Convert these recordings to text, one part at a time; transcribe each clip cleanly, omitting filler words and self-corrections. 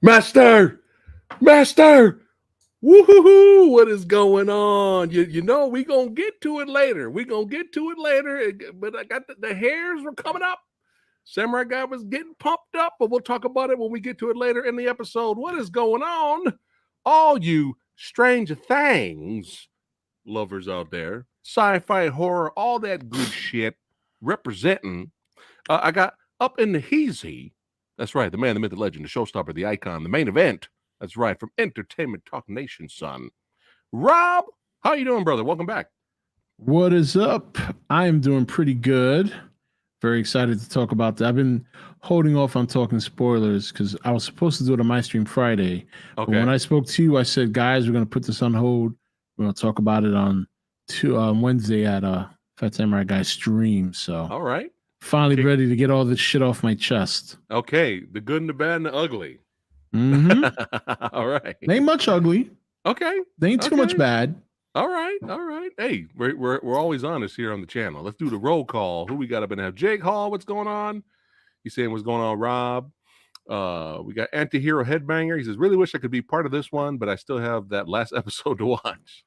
Master, Master, woohoo! What is going on? You know we gonna get to it later. But I got the hairs were coming up. Samurai Guy was getting pumped up, but we'll talk about it when we get to it later in the episode. What is going on? All you Stranger Things lovers out there, sci-fi, horror, all that good shit representing. I got up in the heezy. That's right, the man, the myth, the legend, the showstopper, the icon, the main event. That's right, from Entertainment Talk Nation, son. Rob, how you doing, brother? Welcome back. What is up? I am doing pretty good. Very excited to talk about that. I've been holding off on talking spoilers because I was supposed to do it on my stream Friday. Okay. But when I spoke to you, I said, guys, we're going to put this on hold. We're going to talk about it on Wednesday at PhatSamuraiGuy stream. So, all right. Finally ready to get all this shit off my chest. Okay. The good and the bad and the ugly. Mm-hmm. All right. They ain't much ugly. Okay. They ain't too much bad. All right. Hey, we're always honest here on the channel. Let's do the roll call. Who we got up in there? Jake Hall, what's going on? He's saying what's going on, Rob. We got Antihero Headbanger. He says, really wish I could be part of this one, but I still have that last episode to watch.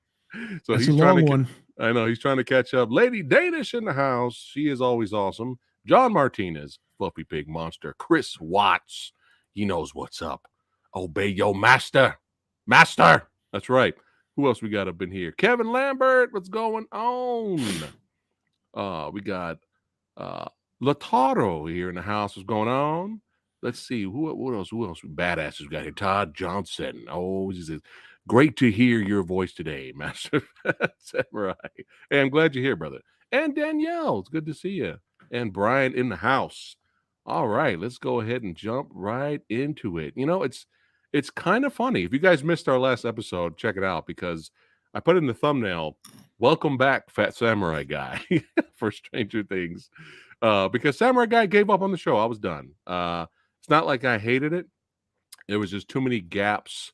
So that's a long one. I know he's trying to catch up. Lady Danish in the house. She is always awesome. John Martinez, Fluffy Pig Monster. Chris Watts. He knows what's up. Obey your master. Master. That's right. Who else we got up in here? Kevin Lambert. What's going on? We got Lataro here in the house. What's going on? Let's see. What else? Badasses we got here. Todd Johnson. Oh, this is great to hear your voice today, Master Samurai. Hey, I'm glad you're here, brother. And Danielle. It's good to see you. And Brian in the house. All right, let's go ahead and jump right into it. You know, it's kind of funny. If you guys missed our last episode, check it out because I put in the thumbnail, welcome back, Phat Samurai Guy for Stranger Things. Because Samurai Guy gave up on the show. I was done. It's not like I hated it. There was just too many gaps,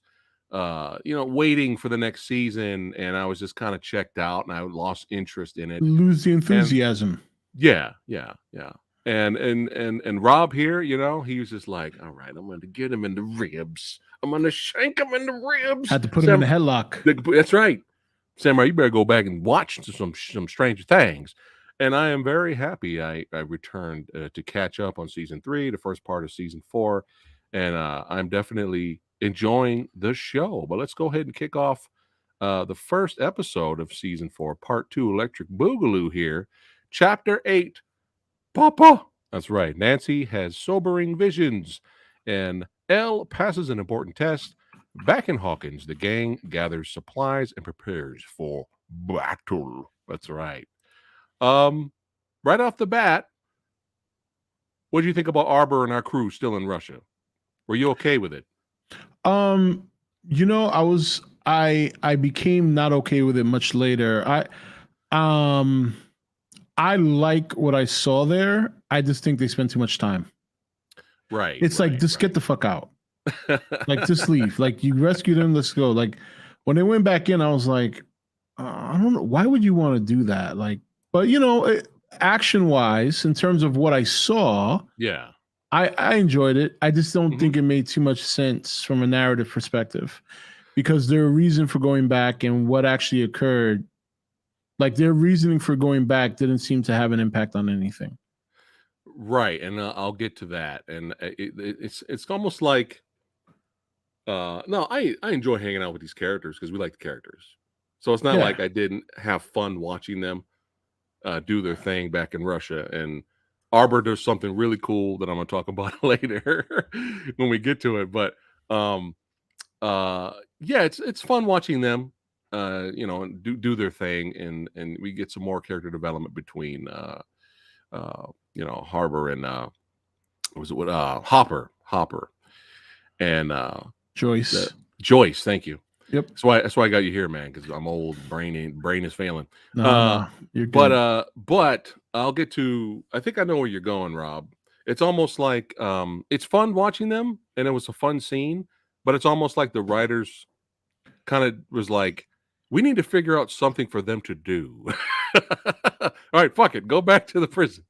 waiting for the next season. And I was just kind of checked out and I lost interest in it. Lose the enthusiasm. And, yeah. And Rob here, he was just like, all right, I'm going to get him in the ribs. I'm going to shank him in the ribs. Had to put him in a headlock. That's right. Samurai, you better go back and watch some Stranger Things. And I am very happy I returned to catch up on season 3, the first part of season 4. And I'm definitely enjoying the show. But let's go ahead and kick off the first episode of season 4, part 2, Electric Boogaloo here. Chapter 8. Papa. That's right. Nancy has sobering visions, and Elle passes an important test. Back in Hawkins, the gang gathers supplies and prepares for battle. That's right. Right off the bat, what do you think about Arbor and our crew still in Russia? Were you okay with it? I became not okay with it much later. I like what I saw there. I just think they spent too much time. Right. It's like, just get the fuck out. Like, just leave. Like, you rescued him. Let's go. Like, when they went back in, I was like, I don't know. Why would you want to do that? Like, but, action wise, in terms of what I saw, yeah, I enjoyed it. I just don't think it made too much sense from a narrative perspective because their reason for going back and what actually occurred. Like, their reasoning for going back didn't seem to have an impact on anything. Right, and I'll get to that. And it's almost like, I enjoy hanging out with these characters because we like the characters. So it's not like I didn't have fun watching them do their thing back in Russia. And Arbor does something really cool that I'm going to talk about later when we get to it. But it's fun watching them. And do their thing, and we get some more character development between Harbor and Hopper and Joyce. Joyce, thank you. Yep. That's why I got you here, man, because I'm old, brain is failing. No, you're good. But I'll get to, I think I know where you're going, Rob. It's almost like it's fun watching them, and it was a fun scene, but it's almost like the writers kind of was like, we need to figure out something for them to do. All right, fuck it. Go back to the prison.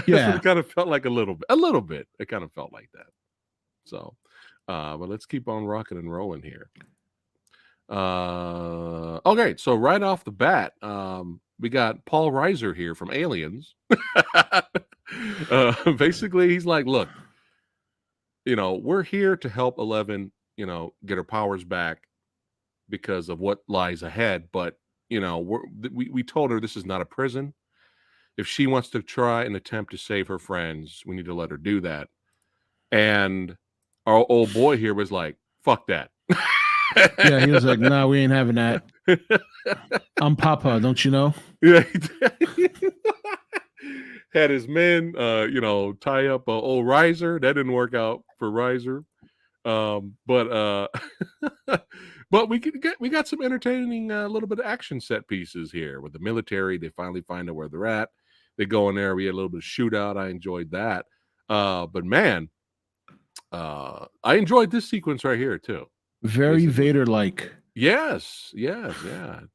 Yeah. It kind of felt like a little bit. It kind of felt like that. So, But let's keep on rocking and rolling here. Okay, so right off the bat, we got Paul Reiser here from Aliens. Basically, he's like, look, we're here to help 11, get her powers back because of what lies ahead. But, we told her this is not a prison. If she wants to try and attempt to save her friends, we need to let her do that. And our old boy here was like, fuck that. Yeah, he was like, "Nah, we ain't having that. I'm Papa, don't you know?" Yeah, had his men, tie up old Riser. That didn't work out for Riser. But but we got some entertaining little bit of action set pieces here with the military. They finally find out where they're at. They go in there. We had a little bit of shootout. I enjoyed that. But man, I enjoyed this sequence right here too. Very Vader-like. Yes.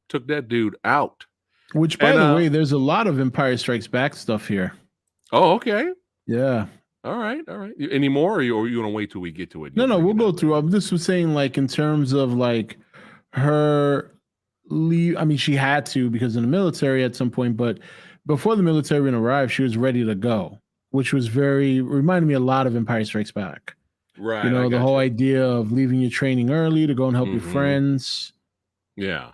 Took that dude out. Which, by the way, there's a lot of Empire Strikes Back stuff here. Oh, okay. Yeah. All right. Any more, or you want to wait till we get to it? No, we'll go through. This was saying, like, in terms of like her leave. I mean, she had to because in the military at some point, but before the military even arrived, she was ready to go, which was reminded me a lot of Empire Strikes Back. Right. The whole idea of leaving your training early to go and help your friends. Yeah.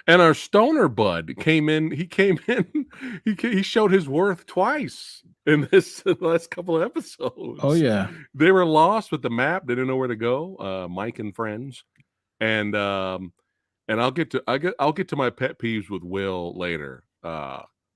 And our stoner bud came in. He came in. He showed his worth twice in this last couple of episodes. Oh yeah, they were lost with the map. They didn't know where to go. Mike and friends, and I'll get to my pet peeves with Will later.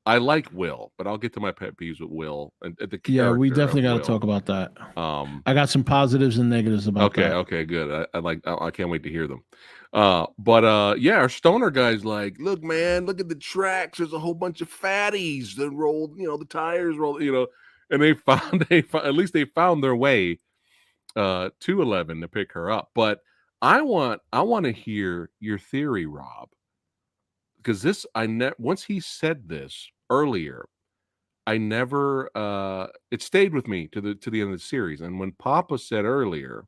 I like Will, but I'll get to my pet peeves with Will and the character. Yeah, we definitely got to talk about that. I got some positives and negatives about that. Okay, good. I can't wait to hear them. But our stoner guy's like, look, man, look at the tracks. There's a whole bunch of fatties that rolled, the tires rolled, and they found at least they found their way to 11 to pick her up. But I want to hear your theory, Rob, because once he said this earlier, I never it stayed with me to the end of the series. And when Papa said earlier,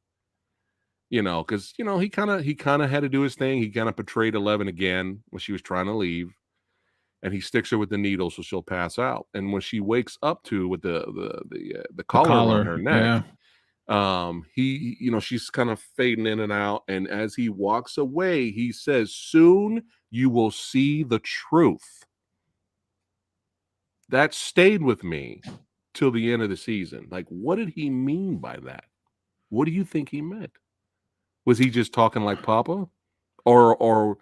because he kind of had to do his thing. He kind of betrayed 11 again when she was trying to leave, and he sticks her with the needle so she'll pass out. And when she wakes up with the collar on her neck, she's kind of fading in and out. And as he walks away, he says, "Soon you will see the truth." That stayed with me till the end of the season. Like, what did he mean by that? What do you think he meant? Was he just talking like Papa, or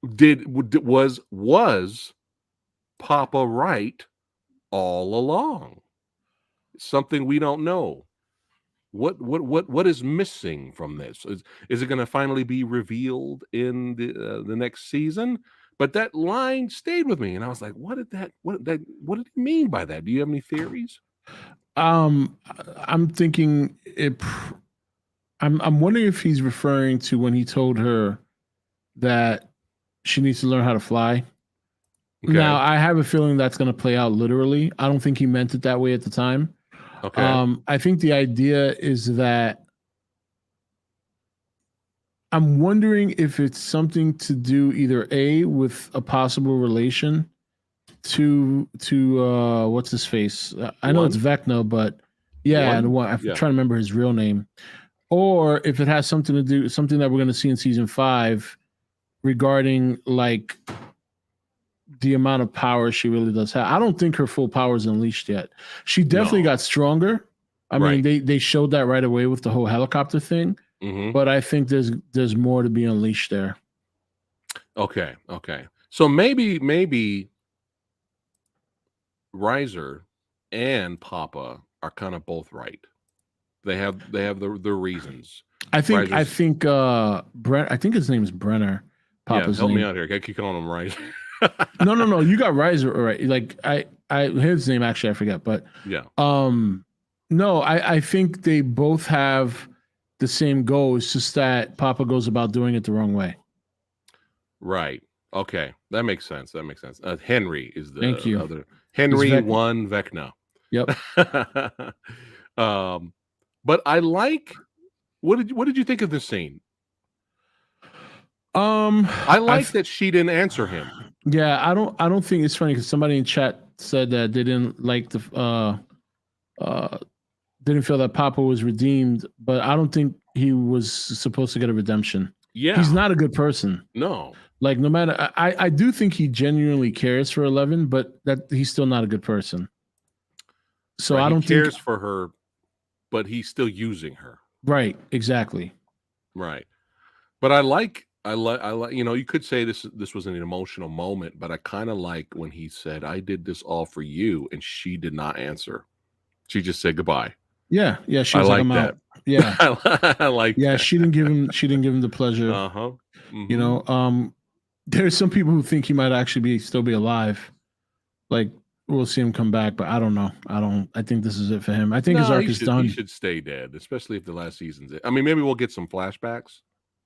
was Papa right all along? Something we don't know. What is missing from this? Is it going to finally be revealed in the next season? But that line stayed with me, and I was like, what did he mean by that? Do you have any theories? I'm thinking I'm wondering if he's referring to when he told her that she needs to learn how to fly. Okay. Now, I have a feeling that's going to play out literally. I don't think he meant it that way at the time. Okay. I think the idea is that I'm wondering if it's something to do either A, with a possible relation to what's his face? I know it's Vecna, but I'm trying to remember his real name. Or if it has something to do, something that we're going to see in season 5 regarding like the amount of power she really does have. I don't think her full power is unleashed yet. She definitely got stronger. I mean, they showed that right away with the whole helicopter thing. Mm-hmm. But I think there's more to be unleashed there. Okay. So maybe Riser and Papa are kind of both right. They have their reasons. I think Brent. I think his name is Brenner. Papa's help name. Me out here. I keep calling him Riser. No. You got Riser right. Like his name actually I forget, but yeah. No, I think they both have the same goal. It's just that Papa goes about doing it the wrong way. Right. Okay. That makes sense. Henry is the Thank you. Other. Henry won Vecna. Yep. But I like What did you think of this scene? Um, I I like that she didn't answer him. yeah, I don't think it's funny because somebody in chat said that they didn't like the uh didn't feel that Papa was redeemed, but I don't think he was supposed to get a redemption. He's Yeah. not a good person. No. Like no matter, I do think he genuinely cares for 11, but that he's still not a good person. So Right. I He don't think cares for her, but he's still using her. right, exactly. Right. But I like you could say this was an emotional moment, but I kind of like when he said, "I did this all for you," and she did not answer. She just said goodbye. Yeah, yeah. She I was like, like "I'm that. out." Yeah, I like yeah. that. She didn't give him. She didn't give him the pleasure. Uh-huh. You Mhm. know, there's some people who think he might actually still be alive. Like we'll see him come back, but I don't know. I think this is it for him. I think his No, arc is he done. should stay dead, especially if the last season's it. I mean, maybe we'll get some flashbacks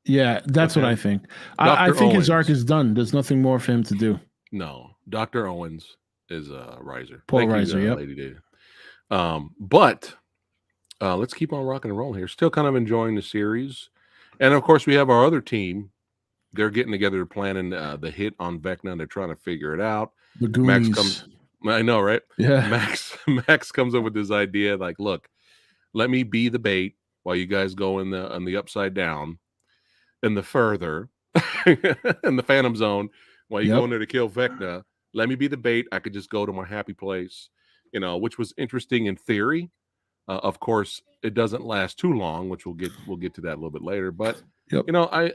Yeah, with that's what I him. think. I Dr. think his arc Owens. is done. There's nothing more for him to do. No, Dr. Owens is Riser. Paul Thank you, Reiser. Yep. Lady Data. But let's keep on rocking and rolling here. Still kind of enjoying the series. And of course, we have our other team. They're getting together, planning the hit on Vecna. They're trying to figure it out. The Max Goonies. comes, I know, right? Yeah. Max comes up with this idea like, look, let me be the bait while you guys go in the upside down and the further in the Phantom Zone while you go in Yep. there to kill Vecna. Let me be the bait. I could just go to my happy place, which was interesting in theory. Of course, it doesn't last too long, which we'll get to that a little bit later. But Yep.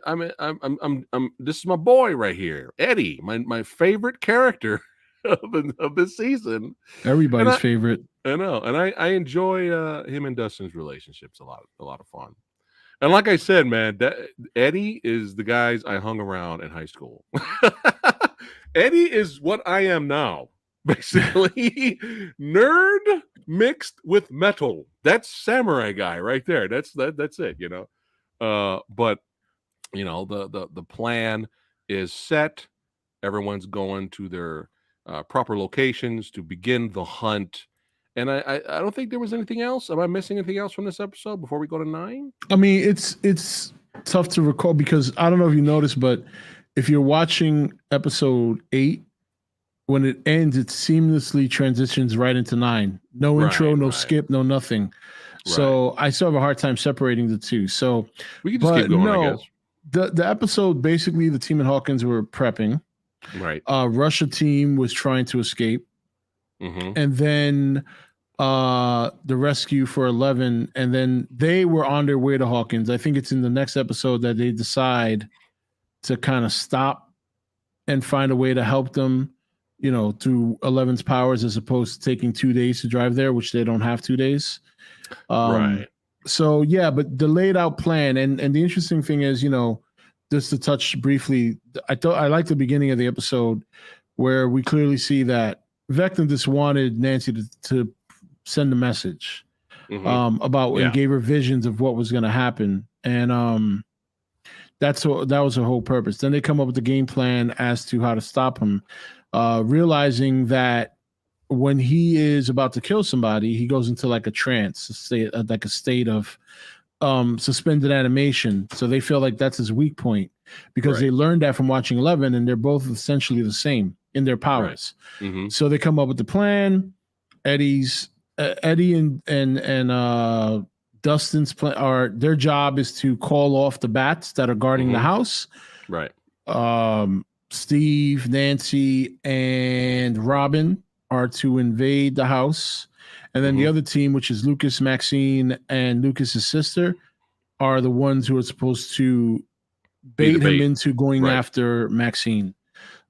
I'm this is my boy right here, Eddie, my favorite character of this season, and Everybody's favorite. I know, and I enjoy him and Dustin's relationships a lot of fun. And like I said, man, that Eddie is the guys I hung around in high school. Eddie is what I am now, basically. Nerd mixed with metal. That's Samurai Guy right there. That's it, but the plan is set. Everyone's going to their proper locations to begin the hunt. And I don't think there was anything else. Am I missing anything else from this episode before we go to 9? I mean, it's tough to recall because I don't know if you noticed, but if you're watching episode 8, when it ends, it seamlessly transitions right into 9. No intro, no skip, no nothing. So I still have a hard time separating the two. So we can just keep going, I guess. The episode basically the team in Hawkins were prepping. Right. Russia team was trying to escape. Mm-hmm. And then the rescue for 11, and then they were on their way to Hawkins. I think it's in the next episode that they decide to kind of stop and find a way to help them, through 11's powers, as opposed to taking 2 days to drive there, which they don't have 2 days. Right. So yeah, but the laid out plan, and the interesting thing is, just to touch briefly, I like the beginning of the episode where we clearly see that Vecna just wanted Nancy to send a message about and gave her visions of what was going to happen, and that was her whole purpose. Then they come up with the game plan as to how to stop him, realizing that when he is about to kill somebody, he goes into like a trance, like a state of suspended animation. So they feel like that's his weak point because they learned that from watching 11, and they're both essentially the same in their powers. Right. Mm-hmm. So they come up with the plan. Eddie and Dustin's plan their job is to call off the bats that are guarding the house. Right. Steve, Nancy, and Robin are to invade the house. And then the other team, which is Lucas, Maxine, and Lucas's sister, are the ones who are supposed to bait him into going after Maxine.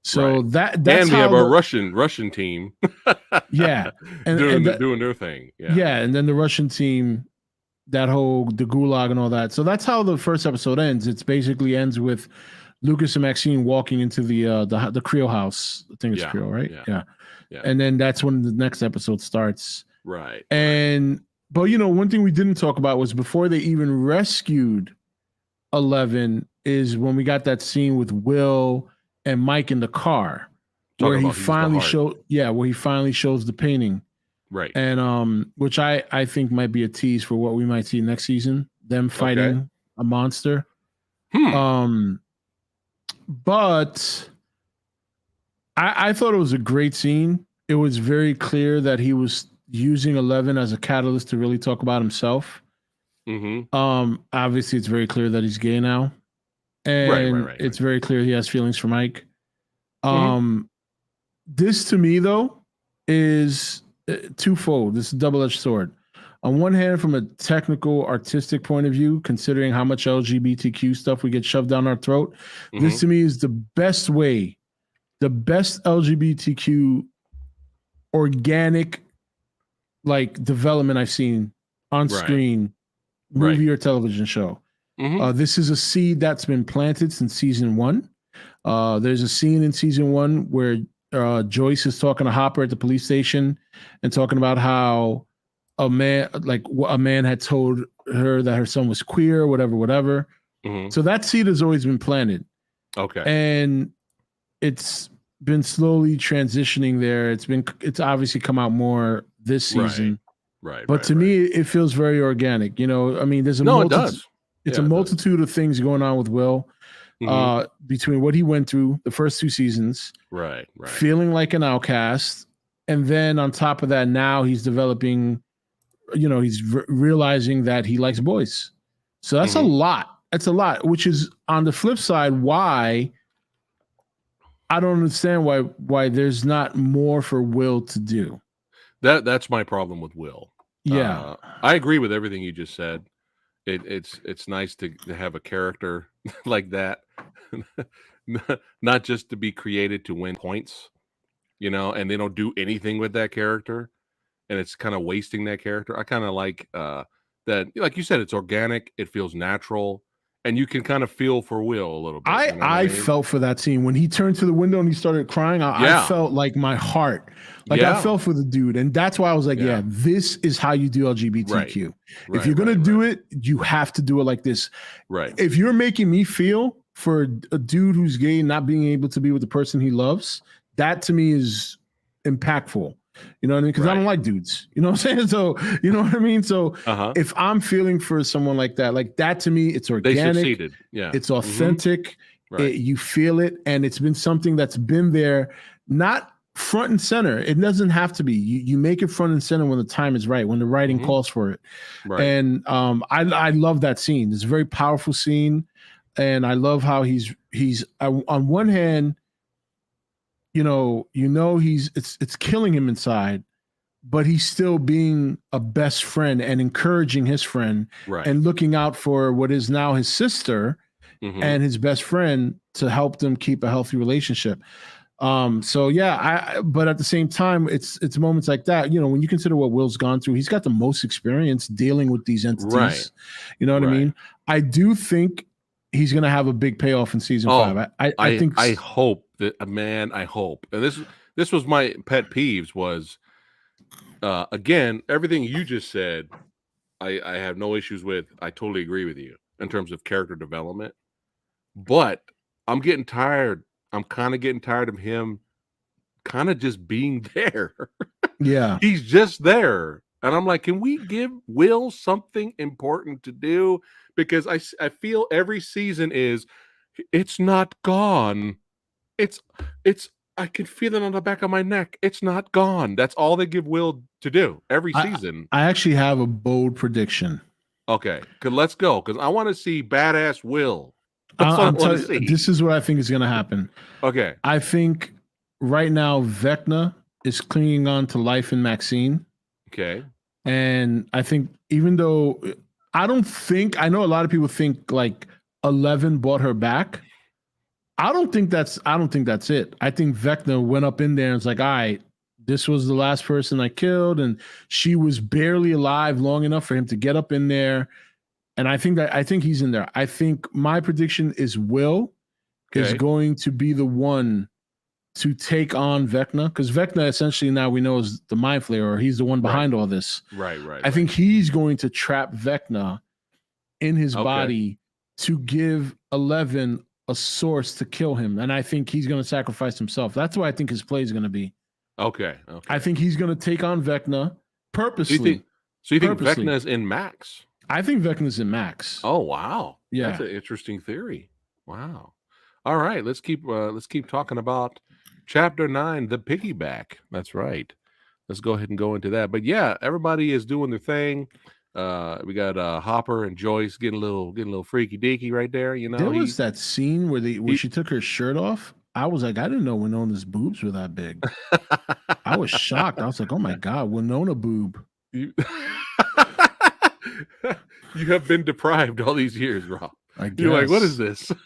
So that's and we have our Russian team. Yeah, and doing their thing. Yeah, and then the Russian team, the gulag and all that. So that's how the first episode ends. It basically ends with Lucas and Maxine walking into the Creel house. I think it's Creel, right? Yeah. And then that's when the next episode starts. Right. But one thing we didn't talk about was before they even rescued 11 is when we got that scene with Will and Mike in the car where he finally shows the painting. Right. And which I think might be a tease for what we might see next season. them Okay. fighting a monster. Hmm. But I thought it was a great scene. It was very clear that he was using 11 as a catalyst to really talk about himself. Mm-hmm. Obviously, it's very clear that he's gay now, Right. Right. and Right. it's Right. very clear he has feelings for Mike. Mm-hmm. Um, this to me though is twofold. This is a double-edged sword. On one hand, from a technical, artistic point of view, considering how much LGBTQ stuff we get shoved down our throat, Mm-hmm. this to me is the best way, the best LGBTQ organic like development I've seen on Right. screen, Right. movie or television show. Mm-hmm. This is a seed that's been planted since season one. There's a scene in season one where Joyce is talking to Hopper at the police station and talking about how a man had told her that her son was queer, whatever, whatever. Mm-hmm. So that seed has always been planted, Okay. and it's been slowly transitioning there. It's obviously come out more this season, Right. but Right. to Right. me, it feels very organic. You know, I mean, there's a No, it multitude. does. It's a Yeah, it does. multitude of things going on with Will, Mm-hmm. between what he went through the first two seasons, Right. Right. feeling like an outcast, and then on top of that, now he's developing. You know, he's realizing that he likes boys. So that's a Mm-hmm. lot. That's a lot. Which is on the flip side, why I don't understand why there's not more for Will to do. That's my problem with Will. Yeah. I agree with everything you just said. It's nice to have a character like that, not just to be created to win points, and they don't do anything with that character, and it's kind of wasting that character. I kind of like that, like you said, it's organic, it feels natural, and you can kind of feel for Will a little bit. You know what I I mean? felt for that scene when he turned to the window and he started crying. I Yeah, felt like my heart, like I yeah, felt for the dude, and that's why I was like, yeah. yeah, this is how you do LGBTQ. Right, If right, you're gonna right, do right, it, you have to do it like this. right. If you're making me feel for a dude who's gay not being able to be with the person he loves, that to me is impactful. You know what I mean? Because I don't Right. like dudes. You know what I'm saying? So you know what I mean? So Uh-huh. if I'm feeling for someone like that to me, it's They organic, succeeded. Yeah. it's Mm-hmm. authentic, Right. you feel it, and it's been something that's been there, not front and center. It doesn't have to be. You make it front and center when the time is right, when the writing Mm-hmm. calls for it. Right. And I love that scene. It's a very powerful scene, and I love how he's on one hand, it's killing him inside, but he's still being a best friend and encouraging his friend Right. and looking out for what is now his sister Mm-hmm. and his best friend to help them keep a healthy relationship. So yeah, but at the same time, it's moments like that. You know, when you consider what Will's gone through, he's got the most experience dealing with these entities. Right. You know what I Right. mean? I do think he's going to have a big payoff in season 5. I think I hope that, man, I hope. And this was my pet peeves was, again, everything you just said, I have no issues with. I totally agree with you in terms of character development. But I'm getting tired. I'm kind of getting tired of him kind of just being there. yeah. He's just there. And I'm like, can we give Will something important to do? Because I feel every season it's not gone. It's I can feel it on the back of my neck. It's not gone. That's all they give Will to do every season. I actually have a bold prediction. Okay, let's go. Because I want to see badass Will. That's what I want to see. This is what I think is going to happen. Okay. I think right now Vecna is clinging on to life in Maxine. Okay. And I think even though I know a lot of people think like 11 bought her back. I don't think that's it. I think Vecna went up in there and was like, all right, this was the last person I killed, and she was barely alive long enough for him to get up in there. And I think he's in there. I think my prediction is Will is going to be the one to take on Vecna, because Vecna essentially now we know is the mind flayer, or he's the one behind all this. Right. I think he's going to trap Vecna in his body to give 11 a source to kill him. And I think he's going to sacrifice himself. That's what I think his play is going to be. Okay. I think he's going to take on Vecna purposely. So you think Vecna is in Max? I think Vecna's in Max. Oh wow, that's Yeah. an interesting theory. Wow. All right, let's keep talking about chapter 9, the piggyback. That's right. Let's go ahead and go into that. But yeah, everybody is doing their thing. We got Hopper and Joyce getting a little freaky deaky right there. You know, There was that scene where he she took her shirt off. I was like, I didn't know Winona's boobs were that big. I was shocked. I was like, oh my God, Winona boob. you, you have been deprived all these years, Rob. I You're like, what is guess. this?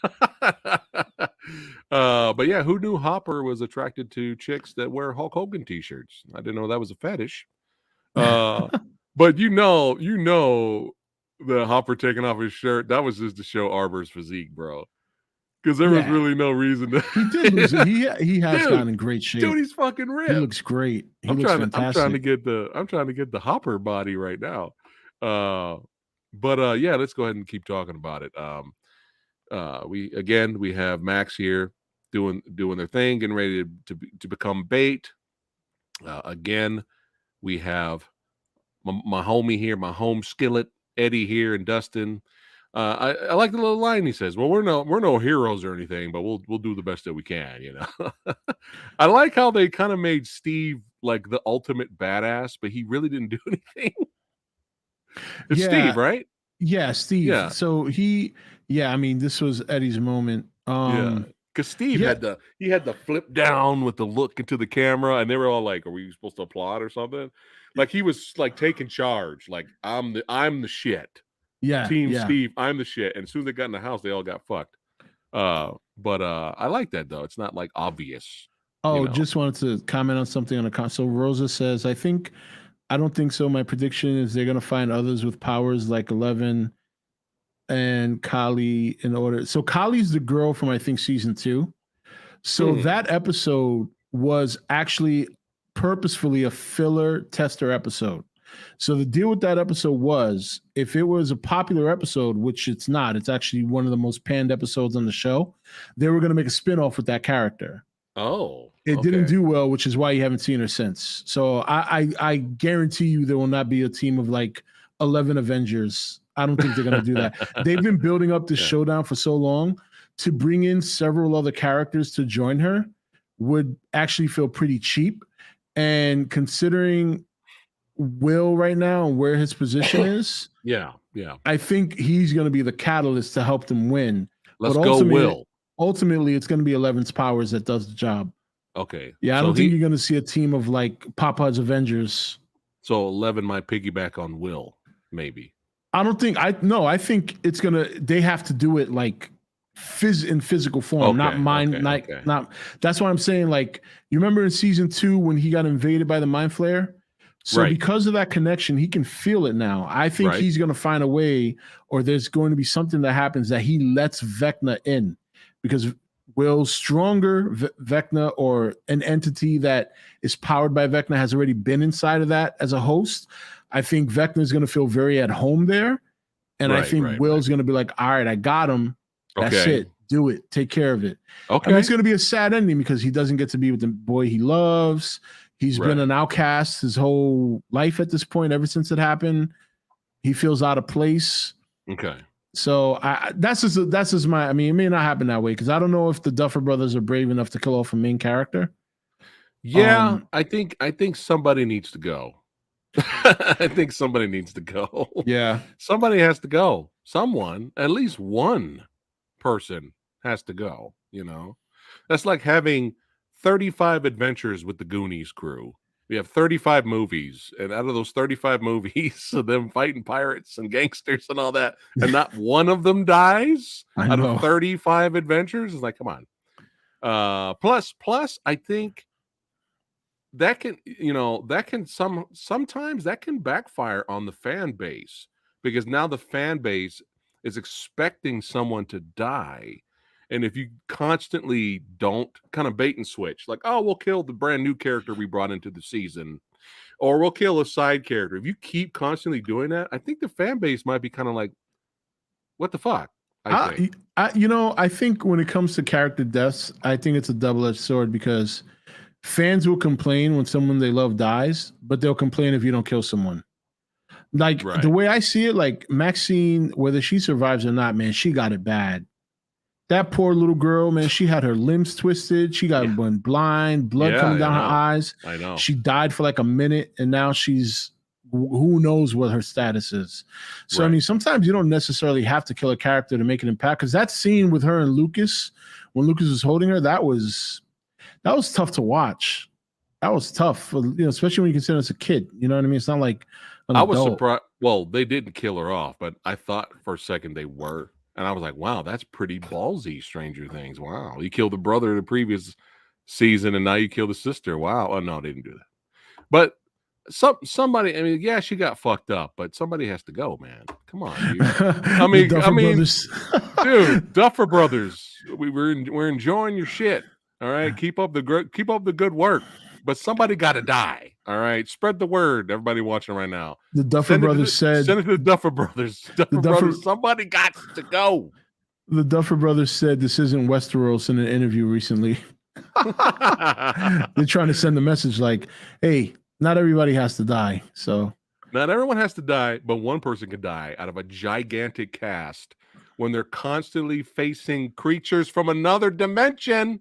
But yeah, who knew Hopper was attracted to chicks that wear Hulk Hogan t-shirts? I didn't know that was a fetish. But the Hopper taking off his shirt, that was just to show Arbor's physique, bro. Because there was Yeah. really no reason to. He did lose it. He has Dude, gotten in great shape. Dude, he's fucking He ripped. looks great. He I'm looks trying fantastic. to get the Hopper body right now. But yeah, let's go ahead and keep talking about it. We have Max here doing their thing, getting ready to become bait. Again, we have my homie here, my home skillet, Eddie here, and Dustin. I like the little line he says. Well, we're no heroes or anything, but we'll do the best that we can. You know, I like how they kind of made Steve like the ultimate badass, but he really didn't do anything. It's Steve, right? Yeah, Steve. Yeah. So I mean, this was Eddie's moment. Yeah, because Steve yeah. had the flip down with the look into the camera, and they were all like, "Are we supposed to applaud or something?" Like he was like taking charge, like I'm the shit. Yeah, Team yeah. Steve, I'm the shit. And as soon as they got in the house, they all got fucked. But I like that though. It's not like obvious. Oh, just wanted to comment on something on the console. Rosa says, I don't think so. My prediction is they're gonna find others with powers like 11 and Kali in order. So Kali's the girl from I think season 2. So that episode was actually purposefully a filler tester episode. So the deal with that episode was if it was a popular episode, which it's not, it's actually one of the most panned episodes on the show, they were going to make a spinoff with that character. Oh, it didn't do well, which is why you haven't seen her since. So I guarantee you there will not be a team of like 11 Avengers. I don't think they're going to do that. They've been building up this showdown for so long. To bring in several other characters to join her would actually feel pretty cheap. And considering Will right now and where his position is, yeah, I think he's going to be the catalyst to help them win. Let's go, Will. Ultimately, it's going to be 11's powers that does the job. Okay. Yeah, I don't think you're going to see a team of like Papa's Avengers. So 11 might piggyback on Will, maybe. I don't think I think it's gonna. They have to do it like in physical form, not mind. Not. That's why I'm saying, like, you remember in season 2 when he got invaded by the mind flayer. So because of that connection, he can feel it now. I think he's going to find a way, or there's going to be something that happens that he lets Vecna in, because Will's stronger Vecna, or an entity that is powered by Vecna, has already been inside of that as a host. I think Vecna is going to feel very at home there. And I think Will's going to be like, all right, I got him. That's it. Do it. Take care of it. Okay. I mean, it's going to be a sad ending because he doesn't get to be with the boy he loves. He's been an outcast his whole life at this point, ever since it happened. He feels out of place. Okay. So that's just my, I mean, it may not happen that way because I don't know if the Duffer Brothers are brave enough to kill off a main character. Yeah, I think somebody needs to go. I think somebody needs to go. Yeah. Somebody has to go. Someone, at least one person has to go, you know. That's like having 35 adventures with the Goonies crew. We have 35 movies, and out of those 35 movies of them fighting pirates and gangsters and all that, and not one of them dies out of 35 adventures. It's like, come on. Plus, I think that can sometimes that can backfire on the fan base, because now the fan base is expecting someone to die. And if you constantly don't kind of bait and switch, like, oh, we'll kill the brand new character we brought into the season, or we'll kill a side character. If you keep constantly doing that, I think the fan base might be kind of like, what the fuck? I think when it comes to character deaths, I think it's a double-edged sword, because fans will complain when someone they love dies, but they'll complain if you don't kill someone. Like the Right. way I see it, like Maxine, whether she survives or not, man, she got it bad. That poor little girl, man, she had her limbs twisted. She got Yeah. went blind, blood Yeah, coming I down her know. eyes. I know. She died for like a minute, and now she's who knows what her status is. So I Right. mean, sometimes you don't necessarily have to kill a character to make an impact. Because that scene with her and Lucas, when Lucas was holding her, that was tough to watch. That was tough, especially when you consider it's a kid. You know what I mean? It's not like an I was adult. surprised. Well, they didn't kill her off, but I thought for a second they were. And I was like, wow, that's pretty ballsy, Stranger Things. Wow. You killed the brother in the previous season and now you kill the sister. Wow. Oh no, they didn't do that. But somebody, I mean, yeah, she got fucked up, but somebody has to go, man. Come on, dude. The Duffer Brothers. Dude, Duffer Brothers, we're enjoying your shit. All right, keep up the good work. But somebody got to die. All right, spread the word. Everybody watching right now, The Duffer Brothers said. send it to the Duffer Brothers. Duffer Brothers, somebody got to go. The Duffer Brothers said this isn't Westeros in an interview recently. They're trying to send the message like, hey, not everybody has to die. So not everyone has to die, but one person can die out of a gigantic cast when they're constantly facing creatures from another dimension.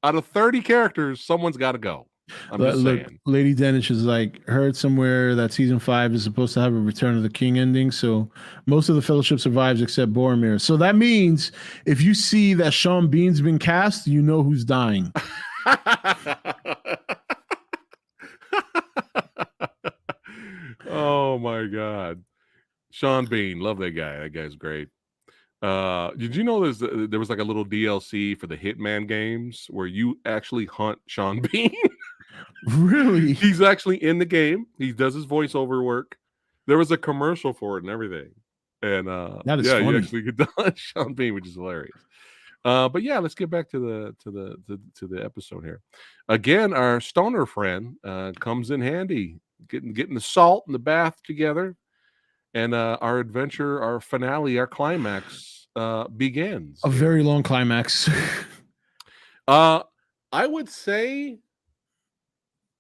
Out of 30 characters, someone's got to go. I'm just saying. Lady Danish is like, heard somewhere that season 5 is supposed to have a Return of the King ending. So most of the Fellowship survives except Boromir. So that means if you see that Sean Bean's been cast, you know who's dying. Oh my God. Sean Bean, love that guy. That guy's great. Did you know there was like a little DLC for the Hitman games where you actually hunt Sean Bean? Really? He's actually in the game. He does his voiceover work. There was a commercial for it and everything. And that is funny. You actually get done Sean Bean, which is hilarious. But yeah, let's get back to the episode here. Again, our stoner friend comes in handy, getting the salt and the bath together. And our adventure, our finale, our climax begins. A very long climax. I would say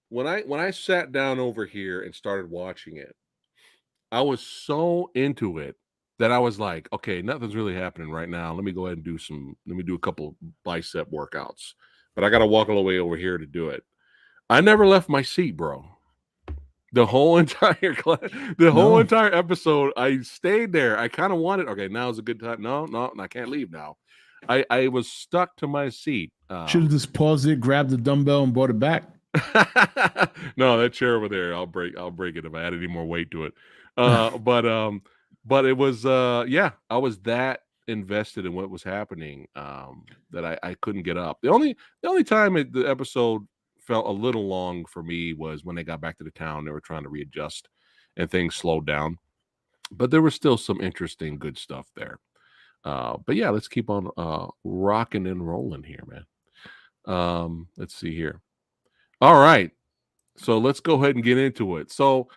when I sat down over here and started watching it, I was so into it that I was like, okay, nothing's really happening right now. Let me go ahead and let me do a couple bicep workouts. But I got to walk all the way over here to do it. I never left my seat, bro. The whole entire entire episode, I stayed there. I kind of wanted, okay, now's a good time. No, I can't leave now. I was stuck to my seat. Should have just paused it, grabbed the dumbbell, and brought it back. No, that chair over there, I'll break it if I add any more weight to it. But it was I was that invested in what was happening that I couldn't get up. The only time the episode felt a little long for me was when they got back to the town. They were trying to readjust and things slowed down, but there was still some interesting good stuff there. But yeah, let's keep on rocking and rolling here, man. Let's see here. All right, so let's go ahead and get into it. So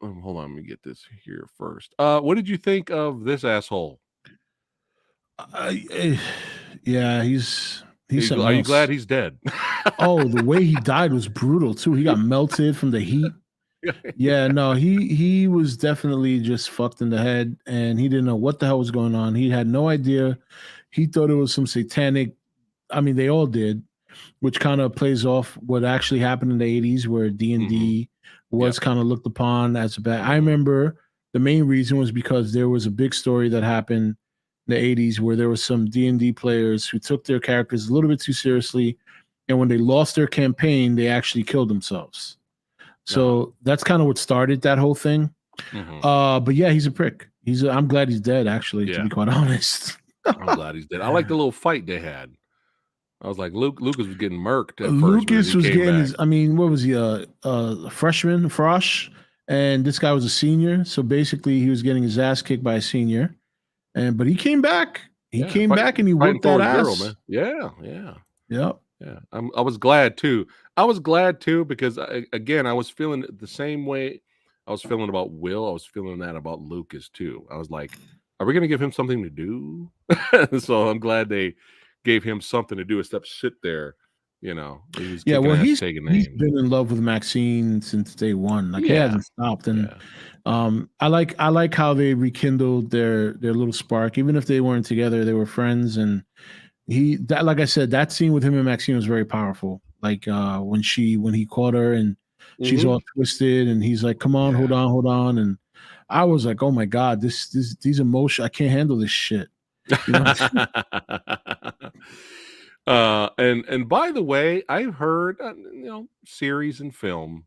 hold on, let me get this here first. What did you think of this asshole? Yeah, he's are you glad he's dead? Oh, the way he died was brutal too. He got melted from the heat. Yeah, no, he was definitely just fucked in the head, and he didn't know what the hell was going on. He had no idea. He thought it was some satanic. I mean, they all did, which kind of plays off what actually happened in the 80s, where D&D was kind of looked upon as a bad. I remember the main reason was because there was a big story that happened in the 80s where there was some D&D players who took their characters a little bit too seriously, and when they lost their campaign, they actually killed themselves. So that's kind of what started that whole thing. But yeah, he's a prick. I'm glad he's dead, actually, to be quite honest. I'm glad he's dead. I like the little fight they had. I was like, Lucas was getting murked at Lucas first. Was getting his, I mean, what was he? A freshman, Frosh, and this guy was a senior. So basically, he was getting his ass kicked by a senior. But he came back. He came back and he whooped that ass. Girl, man. Yeah. Yep. Yeah. I was glad too. I was glad too because I was feeling the same way I was feeling about Will. I was feeling that about Lucas too. I was like, are we going to give him something to do? So I'm glad they gave him something to do except sit there You know, he was Yeah, kicking well, ass, he's taking he's names. been in love with Maxine since day one. Like he Yeah, hasn't stopped, and yeah. I like how they rekindled their little spark. Even if they weren't together, they were friends. And like I said, that scene with him and Maxine was very powerful. Like when he caught her and she's Hmm. all twisted, and he's like, "Come on, Yeah. hold on," and I was like, "Oh my god, these emotions, I can't handle this shit." You know? And by the way, I've heard series and film,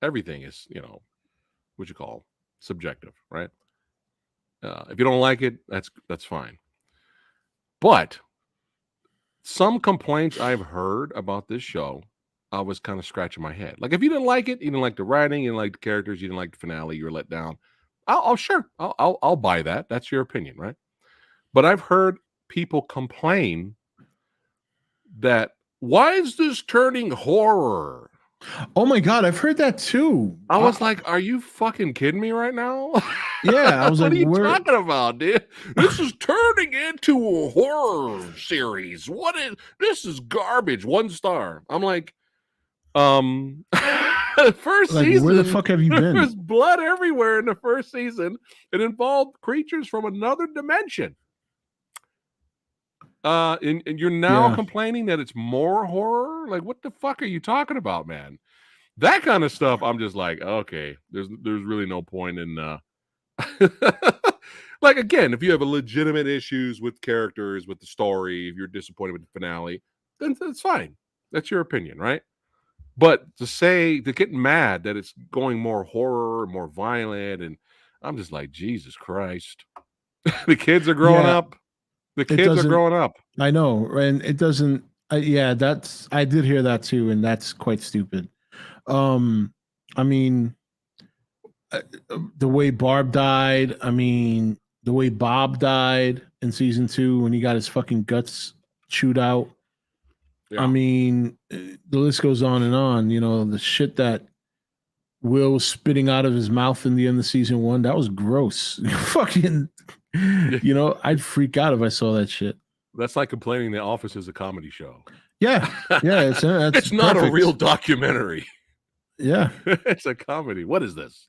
everything is what you call subjective, right? If you don't like it, that's fine. But some complaints I've heard about this show, I was kind of scratching my head. Like if you didn't like it, you didn't like the writing, you didn't like the characters, you didn't like the finale, you were let down. I'll sure, I'll buy that. That's your opinion, right? But I've heard people complain that why is this turning horror? Oh my god, I've heard that too. I was like, are you fucking kidding me right now? Yeah, I was What like, are you where? talking about, dude? This is turning into a horror series. This is garbage. 1 star. I'm like, first Like, where the season, fuck have you there been? was blood everywhere in the first season. It involved creatures from another dimension. And you're now Yeah, complaining that it's more horror? Like, what the fuck are you talking about, man? That kind of stuff, I'm just like, okay, there's really no point in like again, if you have a legitimate issues with characters, with the story, if you're disappointed with the finale, then that's fine. That's your opinion, right? But to get mad that it's going more horror, more violent, and I'm just like, Jesus Christ. The kids are growing yeah. up. The It kids are doesn't. growing up. I know, and it doesn't. Yeah, that's. I did hear that too, and that's quite stupid. Um, I mean, the way Barb died. I mean, the way Bob died in season 2 when he got his fucking guts chewed out. I Yeah. mean, the list goes on and on. You know, the shit that Will was spitting out of his mouth in the end of season 1. That was gross. Fucking, Yeah. I'd freak out if I saw that shit. That's like complaining The Office is a comedy show. Yeah, yeah, that's It's not a real perfect. documentary. Yeah, It's a comedy. What is this?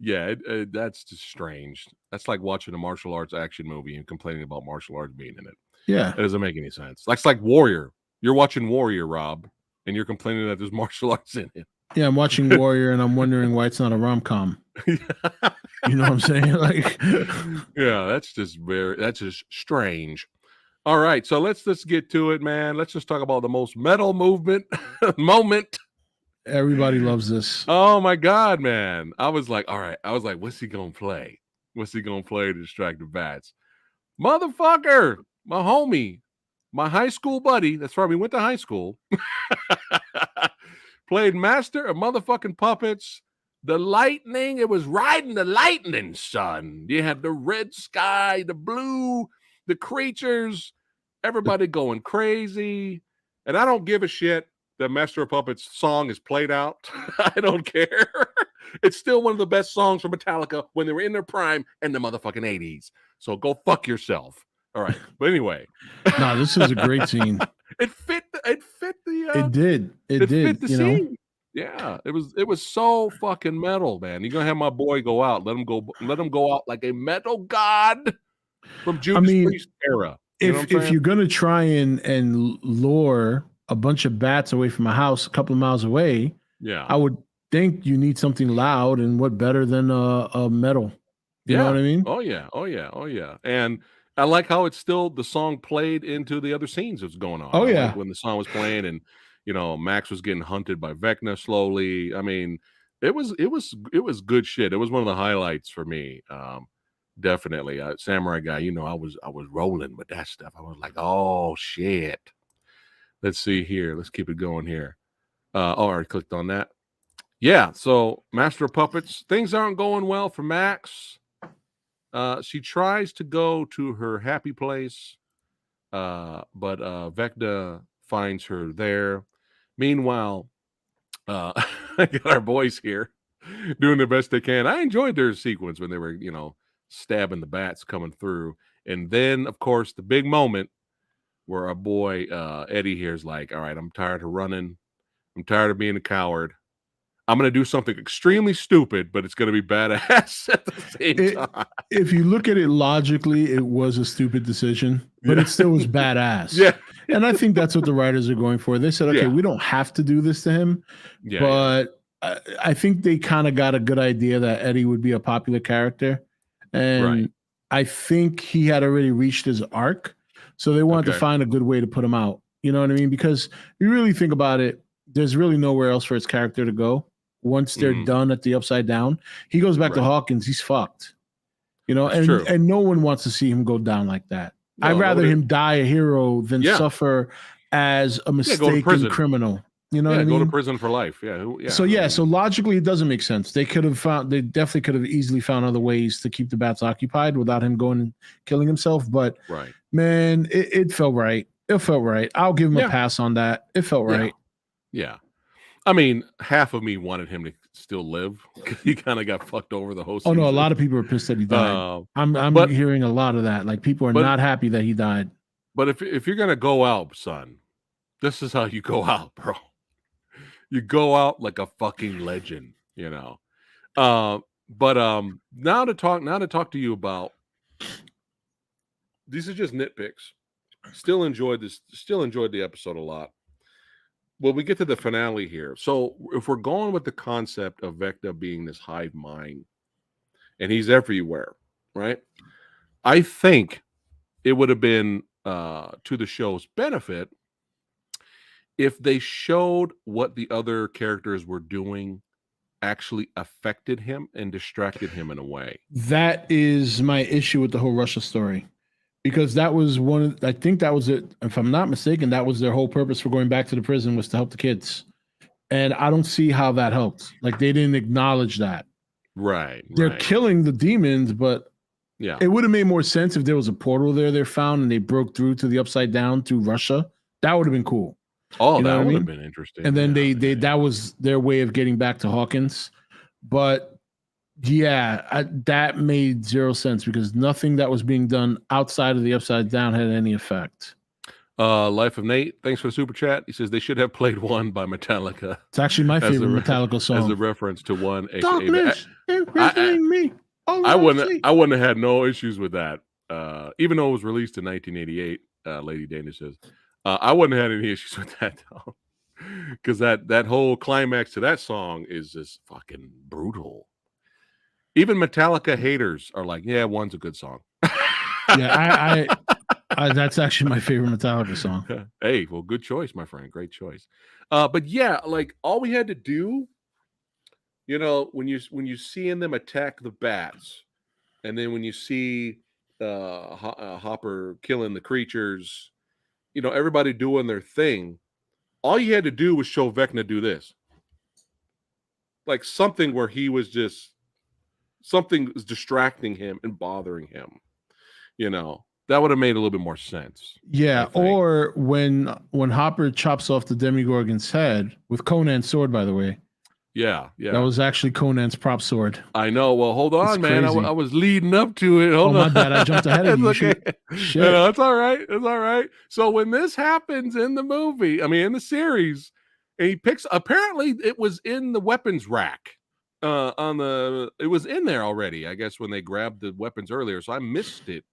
Yeah, that's just strange. That's like watching a martial arts action movie and complaining about martial arts being in it. yeah, It doesn't make any sense. That's like Warrior. You're watching Warrior, Rob, and you're complaining that there's martial arts in yeah. I'm watching Warrior, and I'm wondering why it's not a rom com. it. You know what I'm saying? Like, Yeah, that's just strange. All right, so let's get to it, man. Let's just talk about the most metal movement moment. everybody loves this. Oh my god, man. I was like, all right. I was like, what's he gonna play? What's he gonna play to distract the bats? Motherfucker, my homie, my high school buddy. That's where we went to high school. Played Master of Motherfucking Puppets. The lightning, it was riding the lightning, son. You had the red sky, the blue, the creatures, everybody going crazy. And I don't give a shit that Master of Puppets song is played out. I don't care. It's still one of the best songs from Metallica when they were in their prime in the motherfucking 80s. So go fuck yourself. All right. But anyway. No, this is a great scene. It fit the It did. It it fit did. the You know. scene. Yeah, it was so fucking metal, man. You're gonna have my boy go out. Let him go out like a metal god from I Judas mean, Priest era. You know what if I'm if saying? you're gonna try and lure a bunch of bats away from a house a couple of miles away, Yeah. I would think you need something loud, and what better than a metal? You know what Yeah. I mean? Oh yeah. Oh yeah. Oh yeah. And I like how it's still the song played into the other scenes that's going on. Oh I like yeah. when the song was playing and Max was getting hunted by Vecna slowly. I mean, it was good shit. It was one of the highlights for me. Definitely. Samurai Guy, I was rolling with that stuff. I was like, oh shit. Let's see here. Let's keep it going here. I already clicked on that. Yeah, so Master of Puppets, things aren't going well for Max. She tries to go to her happy place, but Vecna finds her there. Meanwhile, I got our boys here doing the best they can. I enjoyed their sequence when they were, stabbing the bats coming through. And then, of course, the big moment where our boy Eddie here is like, all right, I'm tired of running. I'm tired of being a coward. I'm going to do something extremely stupid, but it's going to be badass at the same time. If you look at it logically, it was a stupid decision, but Yeah. it still was badass. Yeah. And I think that's what the writers are going for. They said, okay, Yeah. we don't have to do this to him, Yeah. but I think they kind of got a good idea that Eddie would be a popular character. And Right. I think he had already reached his arc. So they wanted to Okay. find a good way to put him out. You know what I mean? Because if you really think about it, there's really nowhere else for his character to go. Once they're done at the Upside Down, he goes back to Hawkins. He's fucked, you know, and no one wants to see him go down like that. No, I'd rather him die a hero than suffer as a mistaken criminal. You know what I mean? Go to prison for life. Yeah. So logically, it doesn't make sense. They definitely could have easily found other ways to keep the bats occupied without him going and killing himself. But man, it felt right. It felt right. I'll give him a pass on that. It felt right. Yeah. I mean, half of me wanted him to still live. He kind of got fucked over the whole season. Oh no, a lot of people are pissed that he died. I'm hearing a lot of that. Like people are not happy that he died. But if you're gonna go out, son, this is how you go out, bro. You go out like a fucking legend, you know. But now to talk to you about, these are just nitpicks. Still enjoyed the episode a lot. Well, we get to the finale here. So if we're going with the concept of Vecna being this hive mind and he's everywhere, right? I think it would have been to the show's benefit if they showed what the other characters were doing actually affected him and distracted him in a way. That is my issue with the whole Russia story. Because that was I think that was it. If I'm not mistaken, that was their whole purpose for going back to the prison, was to help the kids. And I don't see how that helped. Like they didn't acknowledge that. Right. They're killing the demons, but yeah, it would have made more sense if there was a portal there they found and they broke through to the Upside Down through Russia. That would have been cool. Oh, that would have been interesting. And then that was their way of getting back to Hawkins. But that made zero sense because nothing that was being done outside of the Upside Down had any effect. Life of Nate, thanks for the super chat. He says they should have played One by Metallica. It's actually my favorite Metallica song. As a reference to One. Darkness imprisoning me. I wouldn't have had no issues with that. Even though it was released in 1988, Lady Dana says. I wouldn't have had any issues with that though. Because that whole climax to that song is just fucking brutal. Even Metallica haters are like, yeah, One's a good song. Yeah, I that's actually my favorite Metallica song. Hey, well, good choice, my friend. Great choice. But yeah, like all we had to do, you know, when you seeing them attack the bats, and then when you see Hopper killing the creatures, you know, everybody doing their thing, all you had to do was show Vecna do this. Like something where he was just, something was distracting him and bothering him, you know. That would have made a little bit more sense. Yeah, or when Hopper chops off the Demogorgon's head with Conan's sword, by the way. Yeah. That was actually Conan's prop sword. I know. Well, hold on, man. I was leading up to it. Hold on. My bad. I jumped ahead of you. Okay. Shit. No, it's all right. It's all right. So when this happens in the movie, I mean, in the series, and he picks, apparently it was in the weapons rack. It was in there already, I guess, when they grabbed the weapons earlier. So I missed it